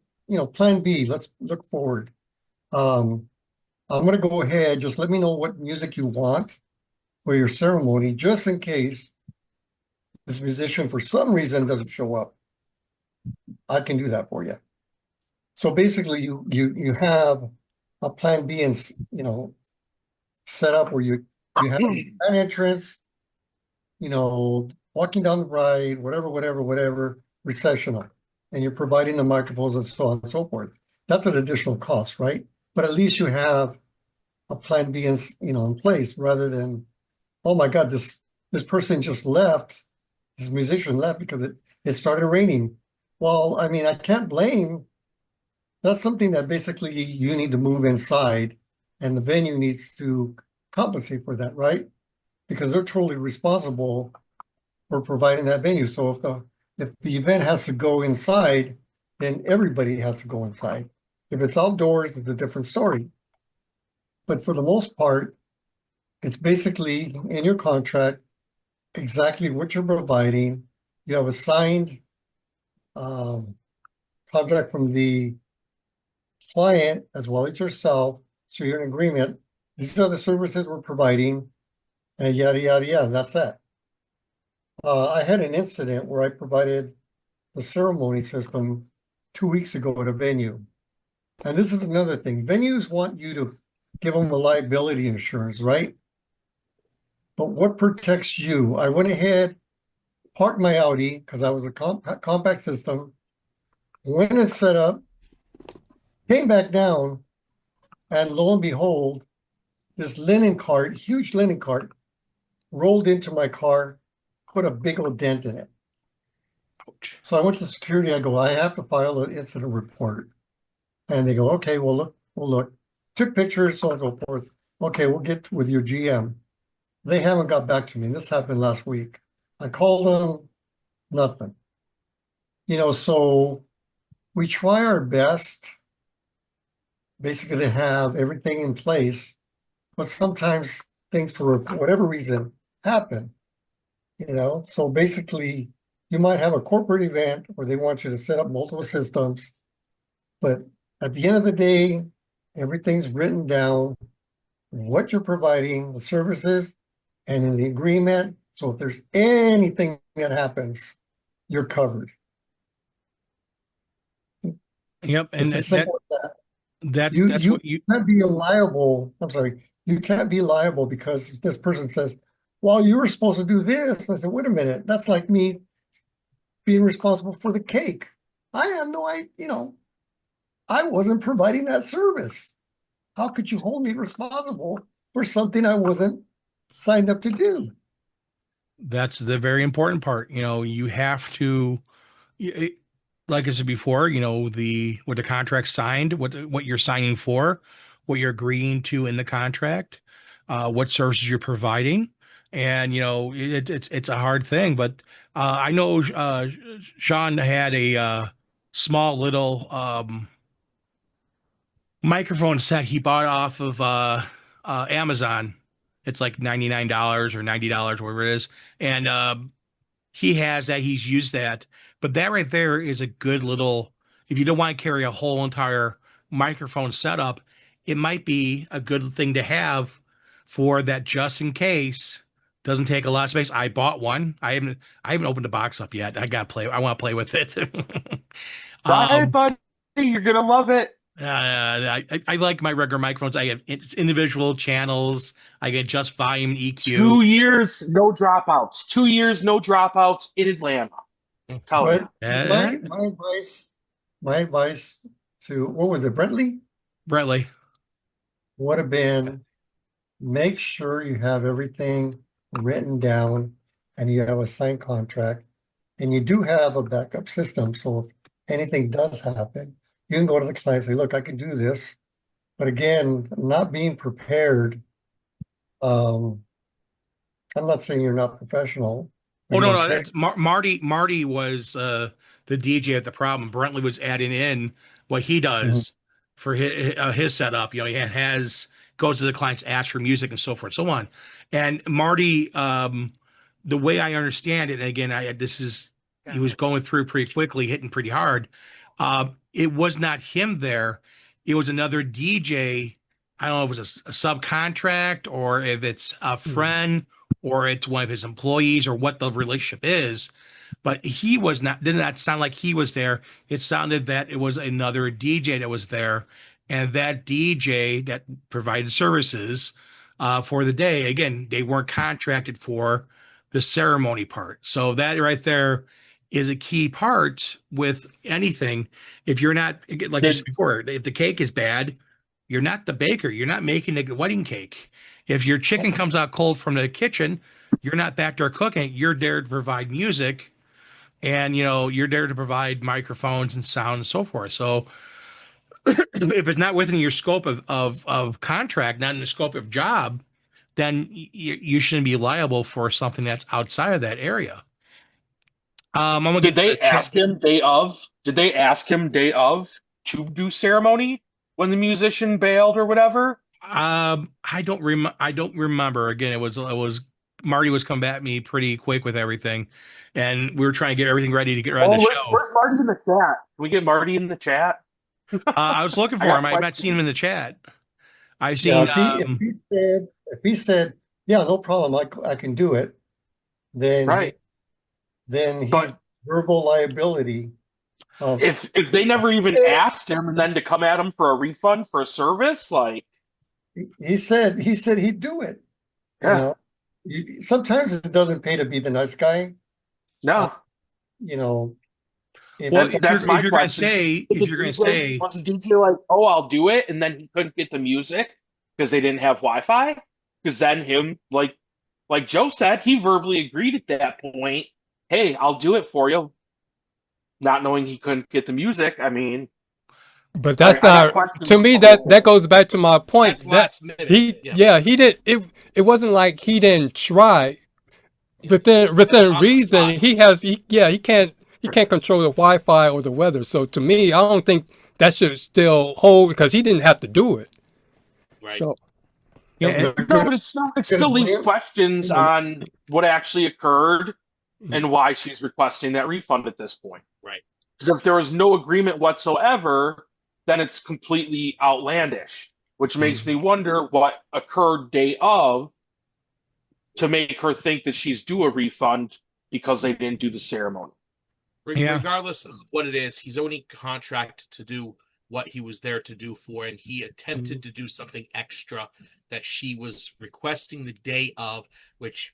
plan B. Let's look forward. I'm going to go ahead. Just let me know what music you want for your ceremony, just in case this musician, for some reason, doesn't show up. I can do that for you. So basically, you have a plan B and set up where you have an entrance, walking down the ride, whatever, recessional, and you're providing the microphones and so on and so forth. that's an additional cost, right? But at least you have a plan B in place rather than, oh my God, this person just left, this musician left because it started raining. Well, I mean, I can't blame. That's something that basically you need to move inside, and the venue needs to compensate for that, right? Because they're totally responsible for providing that venue. So if the event has to go inside, then everybody has to go inside. If it's outdoors, it's a different story. But for the most part, it's basically in your contract exactly what you're providing. You have a signed contract from the client as well as yourself. So you're in agreement. These are the services we're providing, and yada, yada, yada. And that's that. I had an incident where I provided the ceremony system 2 weeks ago at a venue. And this is another thing. Venues want you to give them a liability insurance, right? But what protects you? I went ahead, parked my Audi because I was a compact system, went and set up, came back down, and lo and behold, this linen cart, huge linen cart, rolled into my car, put a big old dent in it. Ouch. So I went to security. I go, I have to file an incident report. And they go, okay, we'll look. Took pictures, so on and so forth. Okay, we'll get with your GM. They haven't got back to me. This happened last week. I called them, nothing. So we try our best basically to have everything in place, but sometimes things for whatever reason happen. So basically you might have a corporate event where they want you to set up multiple systems, but at the end of the day, everything's written down, what you're providing, the services, and in the agreement. So if there's anything that happens, you're covered. Yep, and It's as simple as that. that's You what you. can't be liable. I'm sorry. You can't be liable because this person says, well, you were supposed to do this. I said, wait a minute. That's like me being responsible for the cake. I have no idea, I wasn't providing that service. How could you hold me responsible for something I wasn't signed up to do? That's the very important part. You have to, like I said before, what the contract signed, what you're signing for, what you're agreeing to in the contract, what services you're providing, and it's a hard thing. But I know Sean had a small little microphone set he bought off of Amazon. It's like $99 or $90, whatever it is, and he has that. He's used that. But that right there is a good little, if you don't want to carry a whole entire microphone setup, it might be a good thing to have for that just in case. Doesn't take a lot of space. I bought one. I haven't opened the box up yet. I want to play with it. Try it, buddy. You're gonna love it. I like my regular microphones. I have individual channels. I get just volume and EQ. 2 years, no dropouts. 2 years, no dropouts in Atlanta. Tell But you. my advice to, what was it, Brentley? Brentley. Would have been, make sure you have everything written down and you have a signed contract and you do have a backup system. So if anything does happen, you can go to the client and say, look, I can do this. But again, not being prepared, I'm not saying you're not professional. Oh no, that's Marty. Marty was the DJ at the problem. Brentley was adding in what he does for his setup. He has goes to the clients, asks for music and so forth, so on. And Marty, the way I understand it, and again, he was going through pretty quickly, hitting pretty hard. It was not him there. It was another DJ. I don't know if it was a subcontract or if it's a friend or it's one of his employees or what the relationship is. But he was not, did not sound like he was there. It sounded that it was another DJ that was there. And that DJ that provided services for the day, again, they weren't contracted for the ceremony part. So that right there is a key part with anything. If you're not, like you said before, if the cake is bad, you're not the baker. You're not making a wedding cake. If your chicken comes out cold from the kitchen, you're not back there cooking. You're there to provide music, and you're there to provide microphones and sound and so forth. So if it's not within your scope of contract, not in the scope of job, then you shouldn't be liable for something that's outside of that area. I'm gonna Did get to they the chat. ask him day of? Did they ask him day of to do ceremony when the musician bailed or whatever? I don't remember. Again, it was Marty was coming at me pretty quick with everything, and we were trying to get everything ready to get ready Oh, the where's, show. where's Marty in the chat? Can we get Marty in the chat? I was looking I for got him. I've not seen him in the questions. chat. I've Yeah, seen. if he said, yeah, no problem, I can do it, then Right. then he's But verbal liability of if they never even asked him and then to come at him for a refund for a service, like, he said he'd do it. You yeah, know, sometimes it doesn't pay to be the nice guy. no. You know, Well, And that's my if you're gonna question. say Was the DJ like, oh, I'll do it, and then he couldn't get the music because they didn't have Wi-Fi? Because then him, like Joe said, he verbally agreed at that point, hey, I'll do it for you, not knowing he couldn't get the music. I mean, But that's I got not questions to me. about That goes back to my point. That's That last minute. he did it. It wasn't like he didn't try. Within On the reason, spot. he can't control the Wi-Fi or the weather. So to me, I don't think that should still hold because he didn't have to do it. Right. So yeah, no, but it still leaves questions on what actually occurred and why she's requesting that refund at this point. Right. Because if there was no agreement whatsoever, then it's completely outlandish, which makes me wonder what occurred day of to make her think that she's due a refund because they didn't do the ceremony. Yeah. Regardless of what it is, he's only contracted to do what he was there to do for, and he attempted to do something extra that she was requesting the day of, which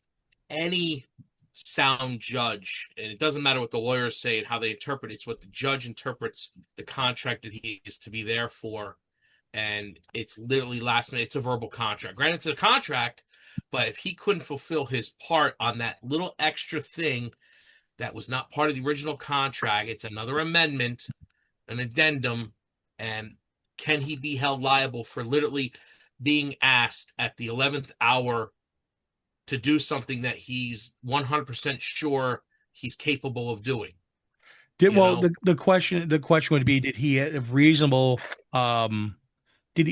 any sound judge, and it doesn't matter what the lawyers say and how they interpret it, it's what the judge interprets the contract that he is to be there for. And it's literally last minute. It's a verbal contract. Granted, it's a contract, but if he couldn't fulfill his part on that little extra thing that was not part of the original contract, it's another amendment, an addendum, and can he be held liable for literally being asked at the 11th hour to do something that he's 100% sure he's capable of doing? The question would be, did he have reasonable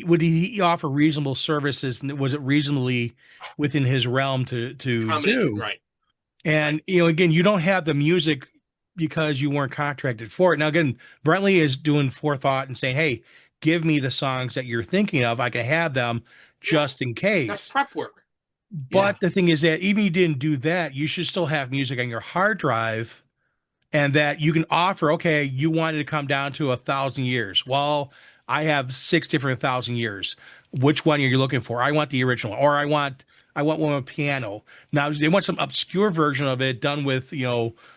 would he offer reasonable services, and was it reasonably within his realm to do? Right. And again, you don't have the music because you weren't contracted for it. Now again, Brentley is doing forethought and saying, hey, give me the songs that you're thinking of. I can have them just in case. That's prep work. But the thing is that even if you didn't do that, you should still have music on your hard drive, and that you can offer, okay, you wanted to come down to 1,000 years. Well, I have 6 different 1,000 years. Which one are you looking for? I want the original, or I want one with piano. Now they want some obscure version of it done with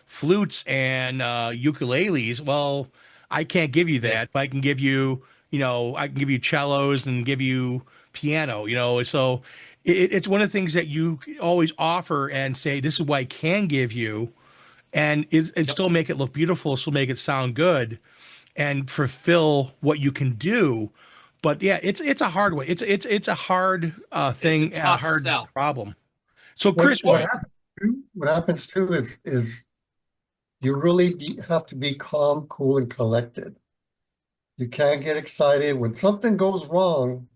flutes and ukuleles. Well, I can't give you that, but I can give you cellos and give you piano. So it's one of the things that you always offer and say, this is what I can give you, and still make it look beautiful, still make it sound good, and fulfill what you can do. But yeah, it's a hard way. It's a hard thing, It's a a tough hard sell. problem. So Chris, what happens too is you really have to be calm, cool, and collected. You can't get excited when something goes wrong.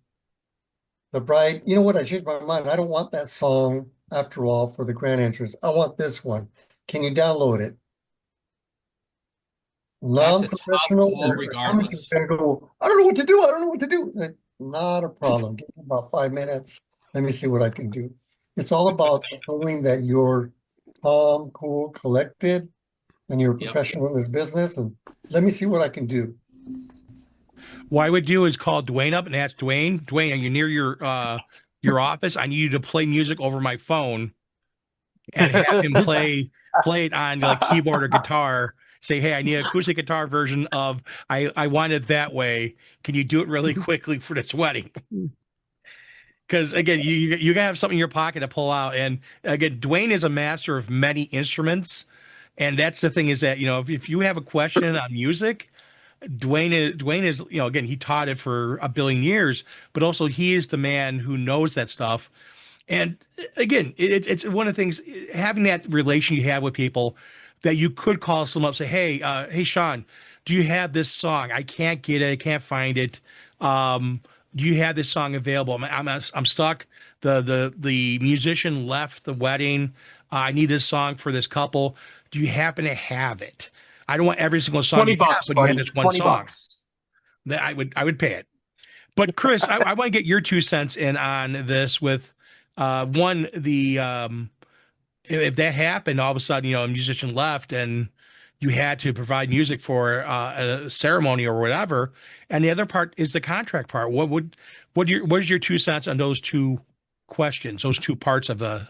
The bride, you know what? I changed my mind. I don't want that song after all for the grand entrance. I want this one. Can you download it? That's a tough Non-professional, call regardless. I don't know what to do. I don't know what to do. Not a problem. Give me about 5 minutes. Let me see what I can do. It's all about showing that you're calm, cool, collected, and you're a professional in this business. And let me see what I can do. what I would do is call Dwayne up and ask Dwayne, are you near your office? I need you to play music over my phone and have him play play it on like keyboard or guitar. Say, hey, I need an acoustic guitar version of I want it that way. Can you do it really quickly for this wedding? Because again, you gotta have something in your pocket to pull out. And again, Dwayne is a master of many instruments. And that's the thing is that, if you have a question on music, Dwayne is, again, he taught it for a billion years, but also he is the man who knows that stuff. And again, it's one of the things, having that relation you have with people that you could call someone up, say, hey, Sean, do you have this song? I can't get it. I can't find it. Um, do you have this song available? I'm stuck. The musician left the wedding. I need this song for this couple. Do you happen to have it? I don't want every single song 20 you have, bucks, but you have buddy. this one 20 song. bucks. That I would pay it. But Chris, I want to get your 2 cents in on this with one, if that happened, all of a sudden, a musician left and you had to provide music for a ceremony or whatever. And the other part is the contract part. What is your 2 cents on those two questions, those two parts of the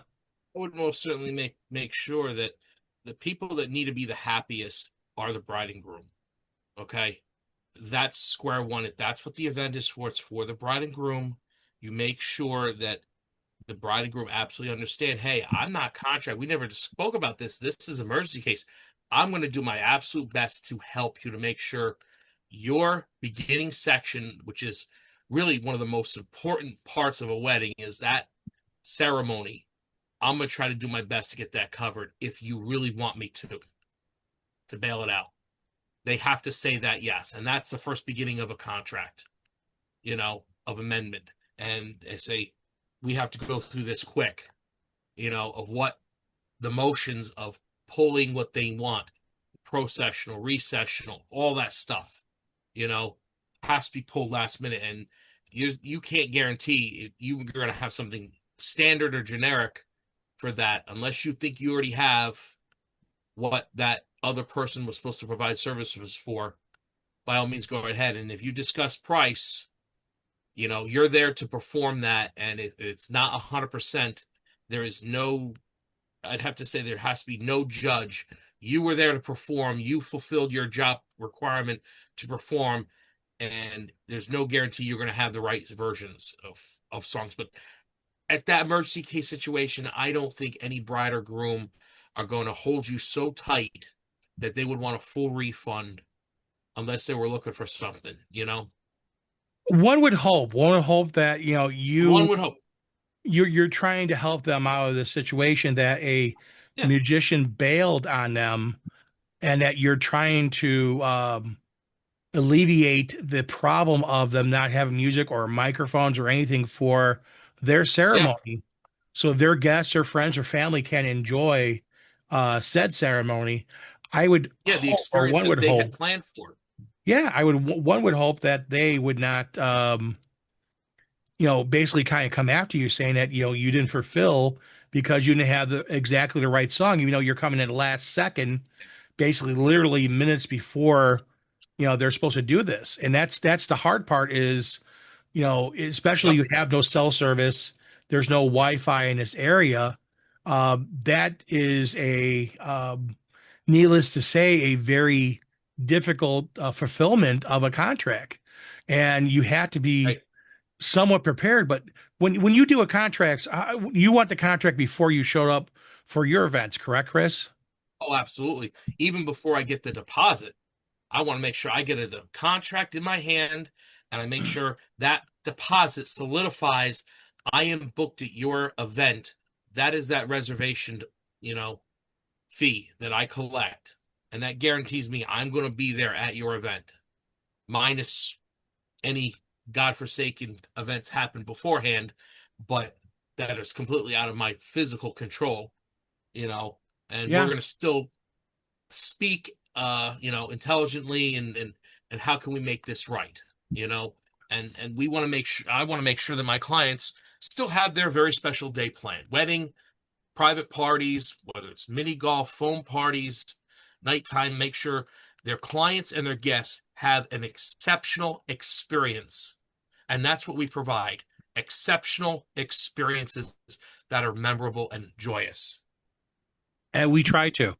I would most certainly make sure that the people that need to be the happiest are the bride and groom. Okay. That's square one. That's what the event is for. It's for the bride and groom. You make sure that the bride and groom absolutely understand, hey, I'm not contract. We never spoke about this. This is an emergency case. I'm going to do my absolute best to help you to make sure your beginning section, which is really one of the most important parts of a wedding, is that ceremony. I'm going to try to do my best to get that covered if you really want me to bail it out. They have to say that, yes. And that's the first beginning of a contract, of amendment. And they say, we have to go through this quick, of what the motions of pulling what they want, processional, recessional, all that stuff, has to be pulled last minute. And you can't guarantee you're going to have something standard or generic for that unless you think you already have what that other person was supposed to provide services for. By all means, go ahead. And if you discuss price, you're there to perform that. And if it's not 100%, there is no, I'd have to say there has to be no judge. You were there to perform. You fulfilled your job requirement to perform. And there's no guarantee you're going to have the right versions of songs. But at that emergency case situation, I don't think any bride or groom are going to hold you so tight that they would want a full refund unless they were looking for something, One would hope. One would hope that One would hope. You're trying to help them out of the situation that a musician bailed on them, and that you're trying to alleviate the problem of them not having music or microphones or anything for their ceremony, so their guests or friends or family can enjoy said ceremony. I would the hope, or experience one that would they hope, had planned for. one would hope that they would not basically kind of come after you saying that, you didn't fulfill because you didn't have exactly the right song, even though you're coming in the last second, basically literally minutes before, they're supposed to do this. And that's the hard part is, especially you have no cell service, there's no Wi-Fi in this area. That is needless to say, a very difficult fulfillment of a contract. And you have to be Right. somewhat prepared. But when you do a contract, you want the contract before you showed up for your events, correct, Chris? Oh, absolutely. Even before I get the deposit, I want to make sure I get a contract in my hand and I make sure that deposit solidifies I am booked at your event. That is that reservation, fee that I collect. And that guarantees me I'm going to be there at your event, minus any godforsaken events happen beforehand, but that is completely out of my physical control, and we're going to still speak, intelligently and how can we make this right, and we want to make sure, I want to make sure that my clients still have their very special day planned, wedding, private parties, whether it's mini golf, foam parties, nighttime, make sure their clients and their guests have an exceptional experience. And that's what we provide, exceptional experiences that are memorable and joyous. And we try to.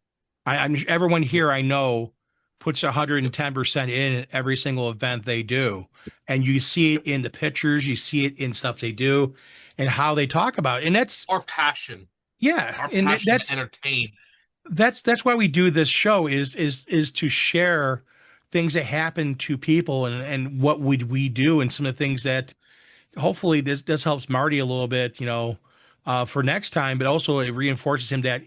Everyone here I know puts 110% in every single event they do. And you see it in the pictures, you see it in stuff they do and how they talk about it. And that's, Our passion, yeah, our and passion to entertain. that's why we do this show is to share things that happen to people and what would we do and some of the things that hopefully this helps Marty a little bit, for next time, but also it reinforces him that,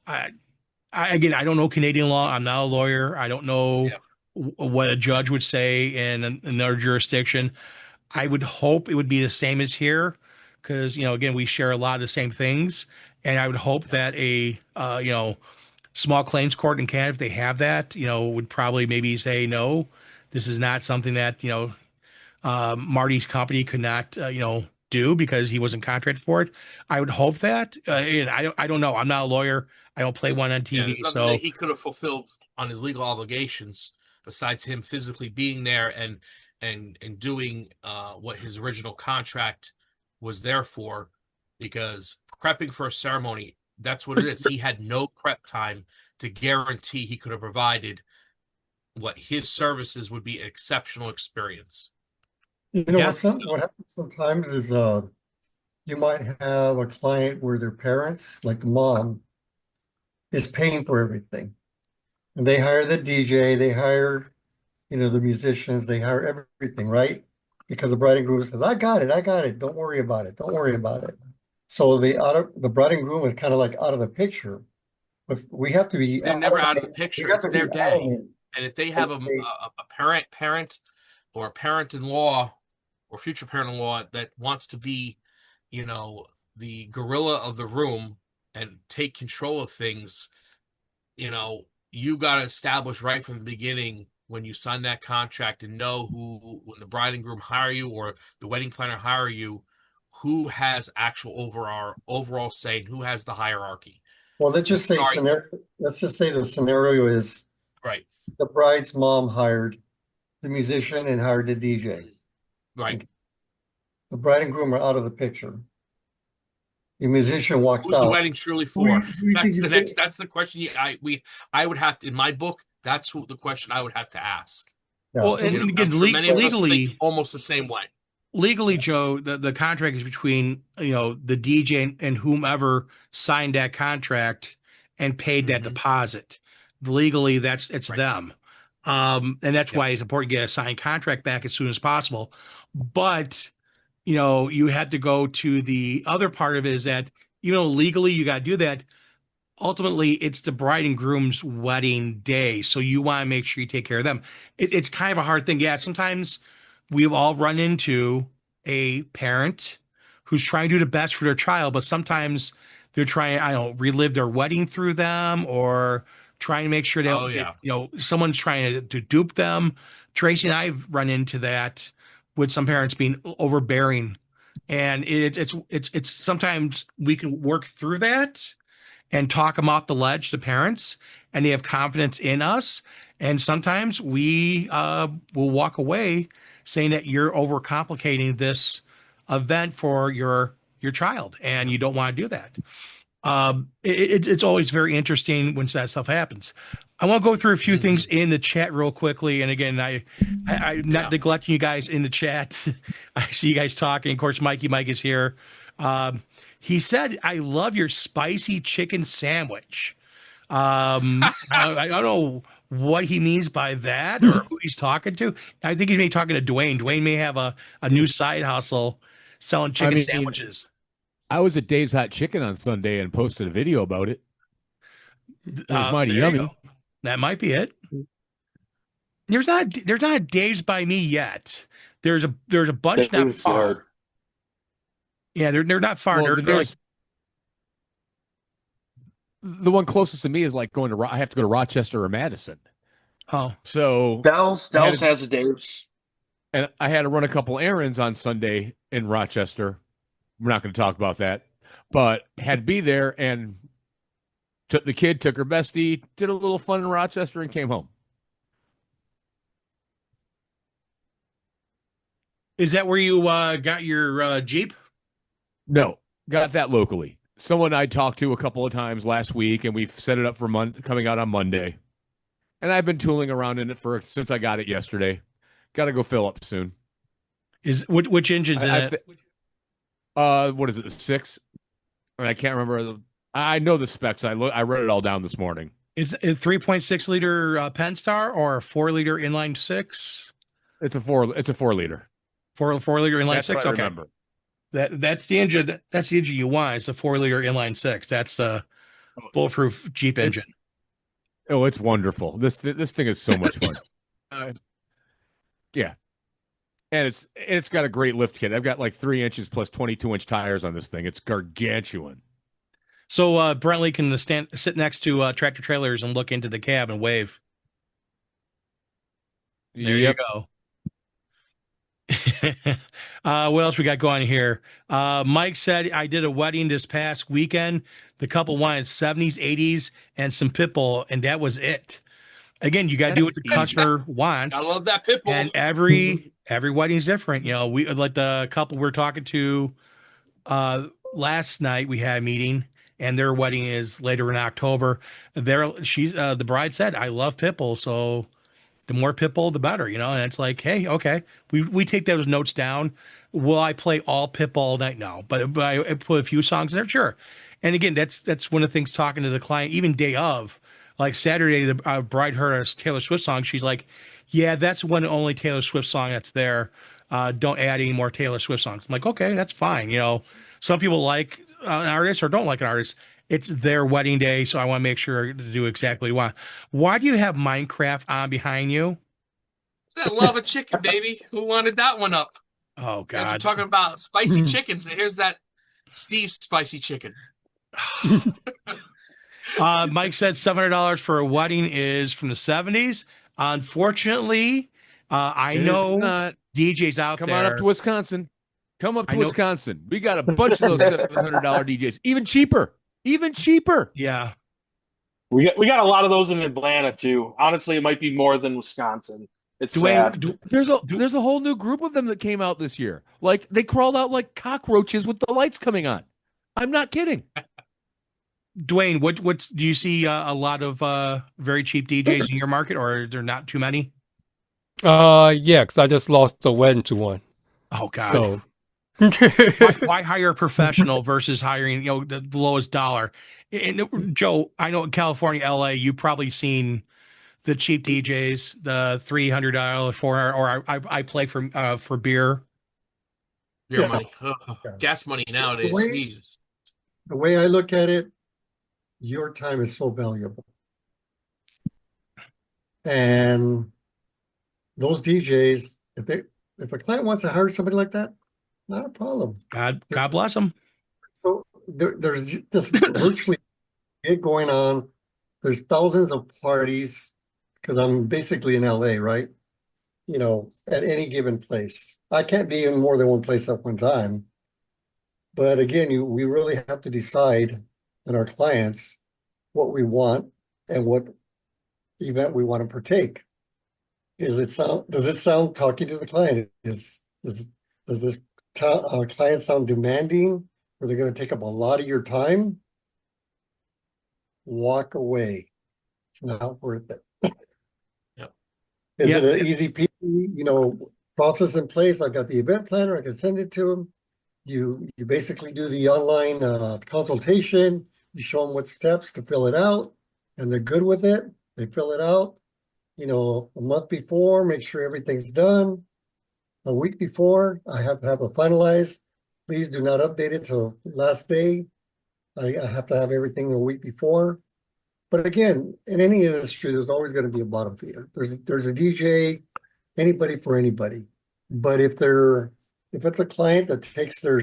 I, again, I don't know Canadian law. I'm not a lawyer. I don't know Yeah. what a judge would say in another jurisdiction. I would hope it would be the same as here because, again, we share a lot of the same things. And I would hope that small claims court in Canada, if they have that, would probably maybe say, no, this is not something that, Marty's company could not, do because he wasn't contracted for it. I would hope that. And I don't know. I'm not a lawyer. I don't play one on Yeah, TV. there's nothing that So he could have fulfilled on his legal obligations besides him physically being there and doing what his original contract was there for, because prepping for a ceremony, that's what it is. He had no prep time to guarantee he could have provided what his services would be an exceptional experience. You know yeah, what happens sometimes is you might have a client where their parents, like the mom, is paying for everything. And they hire the DJ, they hire, the musicians, they hire everything, right? Because the bride and groom says, I got it, don't worry about it, don't worry about it. So the bride and groom is kind of like out of the picture. But we have to be They're never out of the picture. It's their day. And if they have a parent or a parent-in-law or future parent-in-law that wants to be, the gorilla of the room and take control of things, you got to establish right from the beginning when you sign that contract and know who, when the bride and groom hire you or the wedding planner hire you, who has actual overall say and who has the hierarchy. Well, let's just say the scenario is Right. the bride's mom hired the musician and hired the DJ. Right. The bride and groom are out of the picture. The musician walks Who's the out. wedding truly for? Who you think That's the question. I would have to, in my book, that's the question I would have to ask. Yeah. well, and again, I'm sure many of us legally, think almost the same way. legally, Joe, the contract is between the DJ and whomever signed that contract and paid that deposit. Legally, it's Right. them, and that's why it's important to get a signed contract back as soon as possible. But you have to go to the other part of it is that legally you got to do that. Ultimately, it's the bride and groom's wedding day, so you want to make sure you take care of them. It's kind of a hard thing. Yeah, sometimes we've all run into a parent who's trying to do the best for their child, but sometimes they're trying, I don't know, relive their wedding through them or trying to make sure they don't someone's trying to dupe them. Tracy and I've run into that with some parents being overbearing. And it's sometimes we can work through that and talk them off the ledge to parents, and they have confidence in us. And sometimes we will walk away saying that you're overcomplicating this event for your child, and you don't want to do that. It's always very interesting when that stuff happens. I want to go through a few things in the chat real quickly. And again, I'm not neglecting you guys in the chat. I see you guys talking. Of course, Mike is here. He said, I love your spicy chicken sandwich. I don't know what he means by that or who he's talking to. I think he may be talking to Dwayne. Dwayne may have a new side hustle selling chicken sandwiches. I was at Dave's Hot Chicken on Sunday and posted a video about it. It was mighty yummy. That might be it. There's not a Dave's by me yet. There's a bunch not far. Yeah, they're not far. Well, they're like, the one closest to me is like I have to go to Rochester or Madison. Oh, so Dells has a Dave's, and I had to run a couple errands on Sunday in Rochester. We're not going to talk about that, but had to be there and took her bestie, did a little fun in Rochester, and came home. Is that where you got your Jeep? No, got that locally. someone I talked to a couple of times last week, and we've set it up for coming out on Monday. And I've been tooling around in it since I got it yesterday. Got to go fill up soon. Is which engine's in it? What is it? The 6? I can't remember. I know the specs. I wrote it all down this morning. Is it 3.6 liter Pentastar or a 4-liter inline 6? It's a 4-liter. 4-liter inline That's 6. What I okay, remember. that's the engine. That's the engine you want. It's a 4-liter inline 6. That's the bulletproof Jeep engine. Oh, it's wonderful. This thing is so much fun. Yeah, and it's got a great lift kit. I've got like 3 inches plus 22-inch tires on this thing. It's gargantuan. So Brentley can sit next to tractor trailers and look into the cab and wave. There you go. What else we got going here? Mike said, I did a wedding this past weekend. The couple wanted 70s, 80s, and some Pitbull, and that was it. Again, you got to do what the customer wants. I love that Pitbull. And every wedding's different. You know, we like the couple we're talking to last night. We had a meeting, and their wedding is later in October. The bride said, "I love Pitbull, so the more Pitbull, the better." You know, and it's like, hey, okay, we take those notes down. Will I play all Pitbull all night? No, but I put a few songs in there, sure. And again, that's one of the things talking to the client, even day of. Like Saturday, the bride heard a Taylor Swift song. She's like, yeah, that's one and only Taylor Swift song that's there. Don't add any more Taylor Swift songs. I'm like, okay, that's fine. You know, some people like an artist or don't like an artist. It's their wedding day, so I want to make sure to do exactly what. Why do you have Minecraft on behind you? That love of chicken, baby. Who wanted that one up? Oh, God. As we're talking about spicy chickens, and here's that Steve's spicy chicken. Mike said $700 for a wedding is from the 70s. Unfortunately, I know DJs out there. Come on up to Wisconsin. Come up to Wisconsin. We got a bunch of those $700 DJs. Even cheaper. Yeah. We got a lot of those in Atlanta too. Honestly, it might be more than Wisconsin. It's sad. There's a whole new group of them that came out this year. Like they crawled out like cockroaches with the lights coming on. I'm not kidding. Dwayne, what do you see a lot of very cheap DJs in your market, or are there not too many? Yeah, because I just lost a wedding to one. Oh, God. So why hire a professional versus hiring, you know, the lowest dollar? And Joe, I know in California, LA, you've probably seen the cheap DJs, the $300, $400, or I play for beer. Beer money, gas money nowadays. The way I look at it, your time is so valuable. And those DJs, if a client wants to hire somebody like that, not a problem. God bless them. So there's this virtually it going on. There's thousands of parties because I'm basically in LA, right? You know, at any given place. I can't be in more than one place at one time. But again, we really have to decide on our clients what we want and what event we want to partake. Does it sound talking to the client? Does this client sound demanding? Are they going to take up a lot of your time? Walk away. It's not worth it. Yep. Is it an easy peasy, process in place? I've got the event planner. I can send it to them. You basically do the online consultation. You show them what steps to fill it out, and they're good with it. They fill it out, a month before, make sure everything's done. A week before, I have to have it finalized. Please do not update it till last day. I have to have everything a week before. But again, in any industry, there's always going to be a bottom feeder. There's a DJ, anybody for anybody. But if it's a client that takes their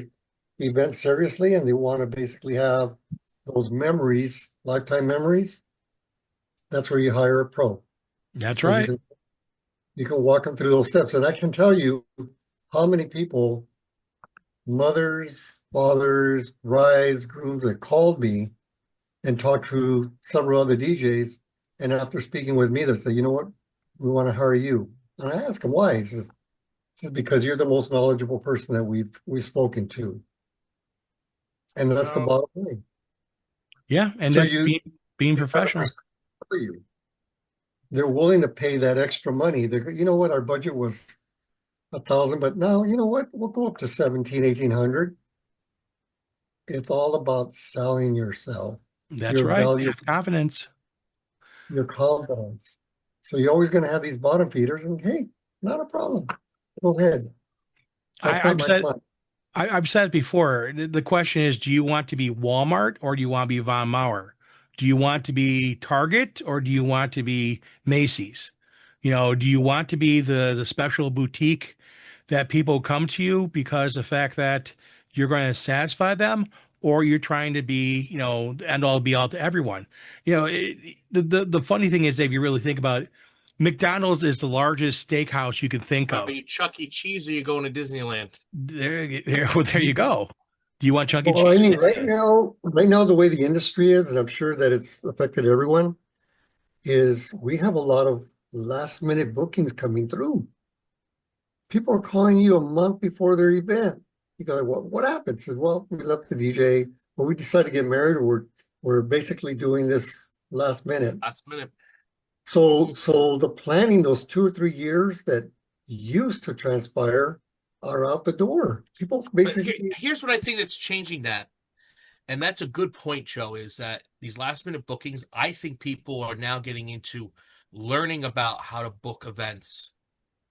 event seriously and they want to basically have those memories, lifetime memories, that's where you hire a pro. That's right. You can walk them through those steps. And I can tell you how many people, mothers, fathers, brides, grooms, that called me and talked to several other DJs. And after speaking with me, they say, you know what, we want to hire you. And I ask them why. He says, because you're the most knowledgeable person that we've spoken to. And that's the bottom line. Yeah, and So that's being professional. you, they're willing to pay that extra money. You know what, our budget was 1,000, but now, you know what, we'll go up to 17, 1,800. It's all about selling yourself, That's your right. value, Have confidence. your confidence. So you're always going to have these bottom feeders, and hey, not a problem. Go ahead. That's not I've my said client. I've said it before. The question is, do you want to be Walmart or do you want to be Von Maur? Do you want to be Target or do you want to be Macy's? Do you want to be the special boutique that people come to you because the fact that you're going to satisfy them, or you're trying to be, the end all be all to everyone? The funny thing is, if you really think about it, McDonald's is the largest steakhouse you can think Are of. you Chuck E. Cheese or are you going to Disneyland? There you go. Do you want Chuck E. Well, I Cheese? mean, right now, the way the industry is, and I'm sure that it's affected everyone, is we have a lot of last minute bookings coming through. People are calling you a month before their event. You go, what happened? Says, well, we left the DJ, or we decided to get married, or we're basically doing this last minute. Last minute. So the planning, those 2 or 3 years that used to transpire, are out the door. People basically. Here's what I think that's changing that. And that's a good point, Joe, is that these last minute bookings, I think people are now getting into learning about how to book events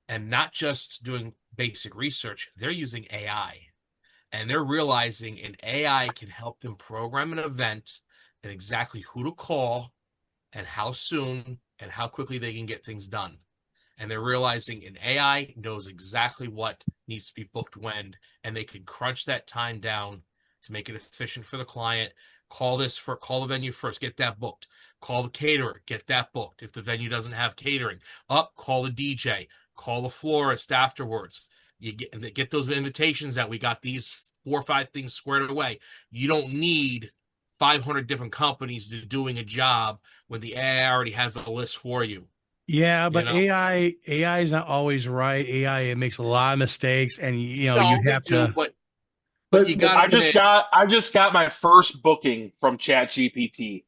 and not just doing basic research. They're using AI and they're realizing an AI can help them program an event and exactly who to call and how soon and how quickly they can get things done. And they're realizing an AI knows exactly what needs to be booked when, and they can crunch that time down to make it efficient for the client. Call the venue first, get that booked. Call the caterer, get that booked. If the venue doesn't have catering, call the DJ, call the florist afterwards. You get those invitations out. We got these 4 or 5 things squared away. You don't need 500 different companies doing a job when the AI already has a list for you. Yeah, but AI is not always right. AI, it makes a lot of mistakes, and you have to. But you got. I just got my first booking from ChatGPT.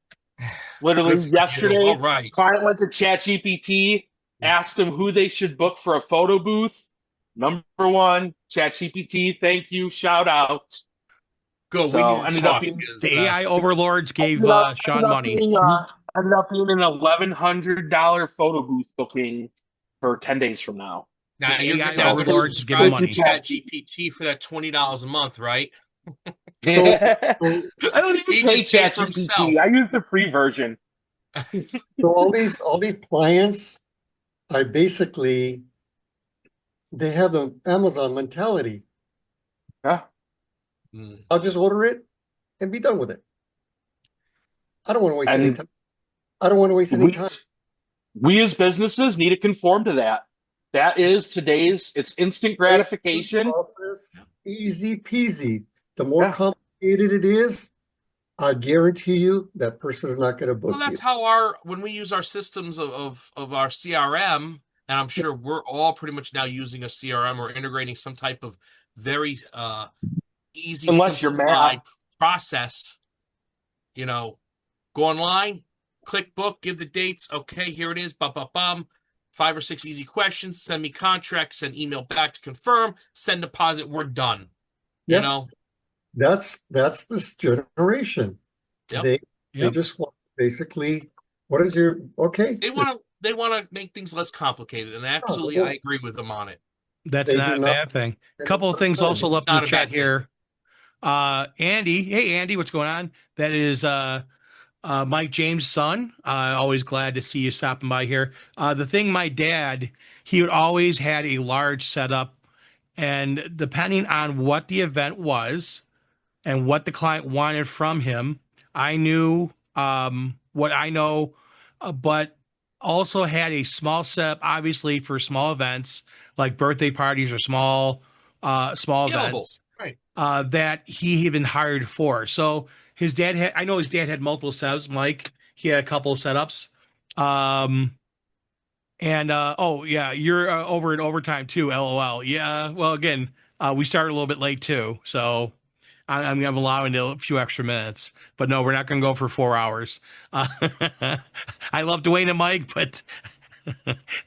Literally yesterday, all right. Client went to ChatGPT, asked him who they should book for a photo booth. Number one, ChatGPT, thank you, shout out. Go. So the AI overlords gave Sean money. Ended up being an $1,100 photo booth booking for 10 days from now. Now the you're AI overlords give money. ChatGPT for that $20 a month, right? I don't even pay ChatGPT. I use the free version. So all these clients are basically, they have the Amazon mentality. Yeah. I'll just order it and be done with it. I don't want to waste any time. I don't want to waste any time. We as businesses need to conform to that. That is it's instant gratification. Process, easy peasy. The more complicated it is, I guarantee you that person is not going to book you. Well, that's how when we use our systems of our CRM, and I'm sure we're all pretty much now using a CRM or integrating some type of very easy, simplified process. Go online, click book, give the dates. Okay, here it is. Bum, bum, bum. 5 or 6 easy questions. Send me contract. Send email back to confirm. Send deposit. We're done. Yep. That's this generation. Yep. They just want basically. What is your okay? They want to make things less complicated, and absolutely, I agree with them on it. That's not a bad thing. A couple of things also left in the chat here. Andy, hey Andy, what's going on? That is Mike James' son. Always glad to see you stopping by here. The thing, my dad, he would always had a large setup, and depending on what the event was and what the client wanted from him, I knew what I know, but also had a small setup, obviously for small events like birthday parties or small events, right? That he had been hired for. So his dad had multiple setups. Mike, he had a couple of setups. You're over in overtime too. LOL. Yeah. Well, again, we started a little bit late too. So, I'm allowing a few extra minutes, but no, we're not going to go for 4 hours. Uh, I love Dwayne and Mike, but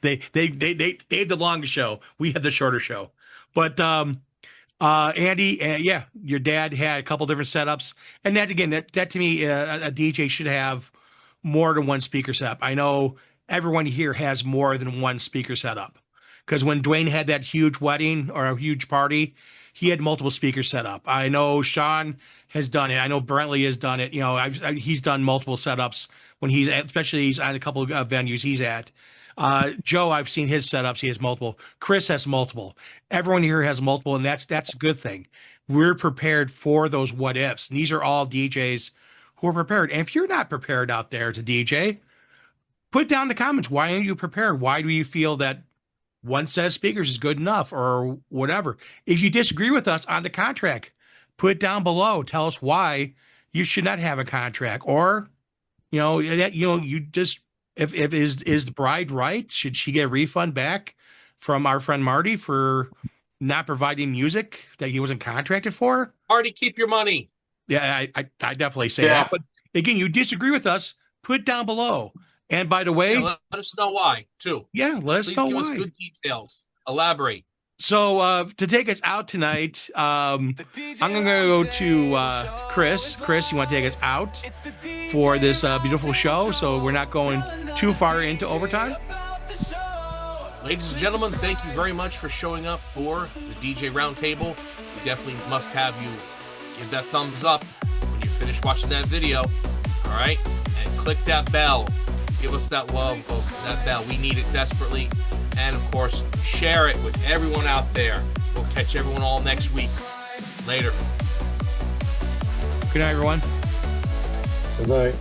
they have the longest show. We have the shorter show. But Andy, yeah, your dad had a couple different setups, and that again, that to me, a DJ should have more than one speaker setup. I know everyone here has more than one speaker setup because when Dwayne had that huge wedding or a huge party, he had multiple speakers set up. I know Sean has done it. I know Brentley has done it. You know, he's done multiple setups when especially he's on a couple of venues he's at. Joe, I've seen his setups. He has multiple. Chris has multiple. Everyone here has multiple, and that's a good thing. We're prepared for those what ifs. And these are all DJs who are prepared. And if you're not prepared out there to DJ, put down in the comments. Why aren't you prepared? Why do you feel that one set of speakers is good enough or whatever? If you disagree with us on the contract, put it down below. Tell us why you should not have a contract, or you just if is the bride right? Should she get a refund back from our friend Marty for not providing music that he wasn't contracted for? Marty, keep your money. Yeah, I definitely say that. But again, you disagree with us, put it down below. And by the way, let us know why too. Yeah, let us know why. Please give us good details. Elaborate. So to take us out tonight, I'm going to go to Chris. Chris, you want to take us out for this beautiful show so we're not going too far into overtime? Ladies and gentlemen, thank you very much for showing up for the DJ Roundtable. We definitely must have you give that thumbs up when you finish watching that video. All right? And click that bell. Give us that love of that bell. We need it desperately. And, of course, share it with everyone out there. We'll catch everyone all next week. Later. Good night, everyone. Good night.